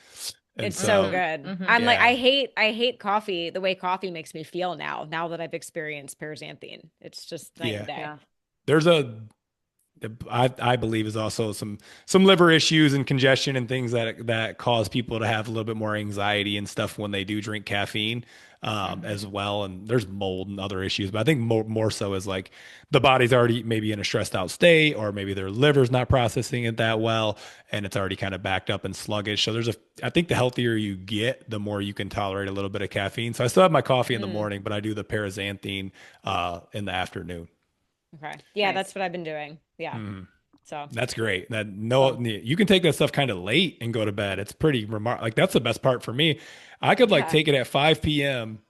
[SPEAKER 2] And
[SPEAKER 1] It's so
[SPEAKER 3] Mm-hmm.
[SPEAKER 2] so,
[SPEAKER 1] good.
[SPEAKER 3] Mm-hmm.
[SPEAKER 1] I'm like,
[SPEAKER 2] yeah,
[SPEAKER 1] I hate coffee, the way coffee makes me feel now that I've experienced paraxanthine. It's just night and
[SPEAKER 2] yeah.
[SPEAKER 1] day.
[SPEAKER 3] Yeah.
[SPEAKER 2] There's I believe is also some liver issues and congestion and things that cause people to have a little bit more anxiety and stuff when they do drink caffeine,
[SPEAKER 3] Mm-hmm.
[SPEAKER 2] as well. And there's mold and other issues, but I think more so is like the body's already maybe in a stressed out state, or maybe their liver's not processing it that well, and it's already kind of backed up and sluggish. So I think the healthier you get, the more you can tolerate a little bit of caffeine. So I still have my coffee in the
[SPEAKER 1] Mm,
[SPEAKER 2] morning, but I do the paraxanthine in the afternoon.
[SPEAKER 1] okay. Yeah, that's
[SPEAKER 3] Nice.
[SPEAKER 1] what I've been doing. Yeah.
[SPEAKER 2] Mhm.
[SPEAKER 1] So
[SPEAKER 2] That's great. That no,
[SPEAKER 1] fun.
[SPEAKER 2] you can take that stuff kind of late and go to bed. It's pretty remarkable. Like that's the best part for me. I could like
[SPEAKER 1] Yeah.
[SPEAKER 2] take it at 5 p.m.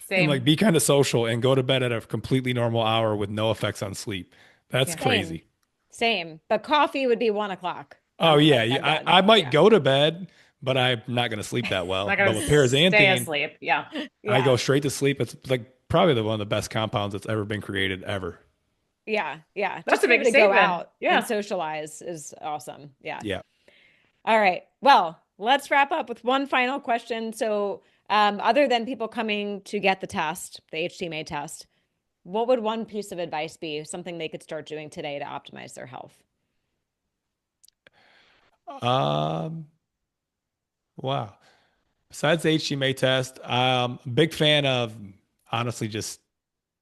[SPEAKER 2] and like
[SPEAKER 3] Same.
[SPEAKER 2] be kind of social and go to bed at a completely normal hour with no effects on sleep. That's
[SPEAKER 3] Yeah.
[SPEAKER 1] Same.
[SPEAKER 2] crazy.
[SPEAKER 1] Same. But coffee would be 1 o'clock.
[SPEAKER 2] Oh yeah,
[SPEAKER 1] I'm done.
[SPEAKER 2] I might
[SPEAKER 1] Yeah.
[SPEAKER 2] go to bed, but I'm not going to sleep that well.
[SPEAKER 3] Not
[SPEAKER 2] But
[SPEAKER 3] gonna
[SPEAKER 2] with
[SPEAKER 3] stay
[SPEAKER 2] paraxanthine,
[SPEAKER 3] asleep. Yeah.
[SPEAKER 2] I
[SPEAKER 1] Yeah.
[SPEAKER 2] go straight to sleep. It's like probably one of the best compounds that's ever been created ever.
[SPEAKER 1] Yeah. Yeah.
[SPEAKER 3] That's
[SPEAKER 1] Just
[SPEAKER 3] a
[SPEAKER 1] to be able
[SPEAKER 3] big
[SPEAKER 1] to go
[SPEAKER 3] statement.
[SPEAKER 1] out and
[SPEAKER 3] Yeah.
[SPEAKER 1] socialize is awesome. Yeah.
[SPEAKER 2] Yeah.
[SPEAKER 1] All right. Well, let's wrap up with one final question. So, other than people coming to get the test, the HTMA test, what would one piece of advice be, something they could start doing today to optimize their health?
[SPEAKER 2] Um. Wow. Besides the HTMA test, big fan of honestly just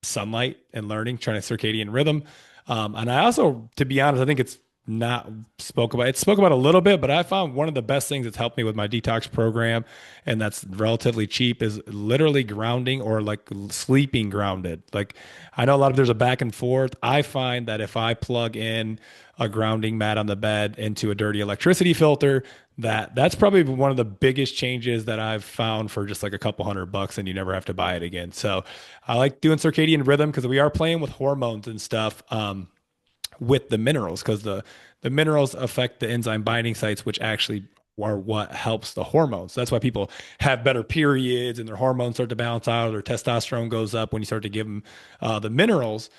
[SPEAKER 2] sunlight and learning, trying to circadian rhythm. And I also, to be honest, I think not spoke about a little bit, but I found one of the best things that's helped me with my detox program, and that's relatively cheap, is literally grounding or like sleeping grounded. Like I know there's a back and forth. I find that if I plug in a grounding mat on the bed into a dirty electricity filter, that's probably one of the biggest changes that I've found for just like a couple $100, and you never have to buy it again. So I like doing circadian rhythm because we are playing with hormones and stuff, with the minerals, because the minerals affect the enzyme binding sites, which actually are what helps the hormones. That's why people have better periods and their hormones start to balance out, or their testosterone goes up when you start to give them the minerals.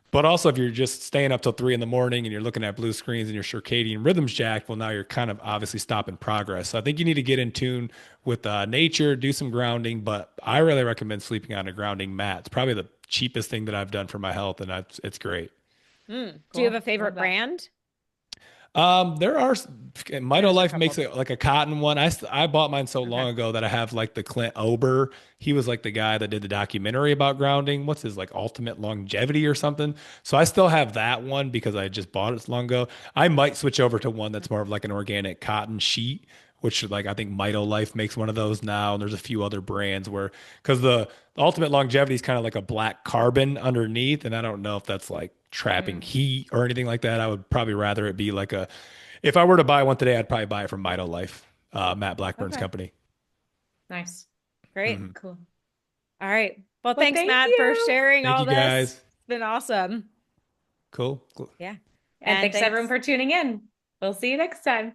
[SPEAKER 2] But also, if you're just staying up till 3 in the morning and you're looking at blue screens and your circadian rhythm's jacked, well, now you're kind of obviously stopping progress. So I think you need to get in tune with nature, do some grounding. But I really recommend sleeping on a grounding mat. It's probably the cheapest thing that I've done for my health, and it's great.
[SPEAKER 1] Do you have
[SPEAKER 3] Cool.
[SPEAKER 1] a favorite
[SPEAKER 3] Love that.
[SPEAKER 1] brand?
[SPEAKER 2] There are Mito
[SPEAKER 1] There's a
[SPEAKER 2] Life
[SPEAKER 1] couple.
[SPEAKER 2] makes it like a cotton one. I bought mine so
[SPEAKER 1] Okay.
[SPEAKER 2] long ago that I have like the Clint Ober. He was like the guy that did the documentary about grounding. What's his like ultimate longevity or something? So I still have that one because I just bought it so long ago. I might switch over to one that's more of like an organic cotton sheet, which like I think Mito Life makes one of those now. And there's a few other brands where, because the ultimate longevity is kind of like a black carbon underneath, and I don't know if that's like trapping
[SPEAKER 3] Mm,
[SPEAKER 2] heat or anything like that. I would probably rather it be like if I were to buy one today, I'd probably buy it from Mito Life, Matt Blackburn's
[SPEAKER 1] Okay.
[SPEAKER 2] company.
[SPEAKER 3] nice.
[SPEAKER 1] Great.
[SPEAKER 2] Mhm.
[SPEAKER 3] Cool.
[SPEAKER 1] All right. Well,
[SPEAKER 3] Well,
[SPEAKER 1] thanks,
[SPEAKER 3] thank
[SPEAKER 1] Matt, for
[SPEAKER 3] you.
[SPEAKER 1] sharing
[SPEAKER 2] Thank
[SPEAKER 1] all
[SPEAKER 2] you
[SPEAKER 1] this.
[SPEAKER 2] guys.
[SPEAKER 1] It's been awesome.
[SPEAKER 2] Cool.
[SPEAKER 1] Yeah.
[SPEAKER 3] And
[SPEAKER 1] And
[SPEAKER 3] thanks everyone
[SPEAKER 1] thanks.
[SPEAKER 3] for tuning in. We'll see you next time.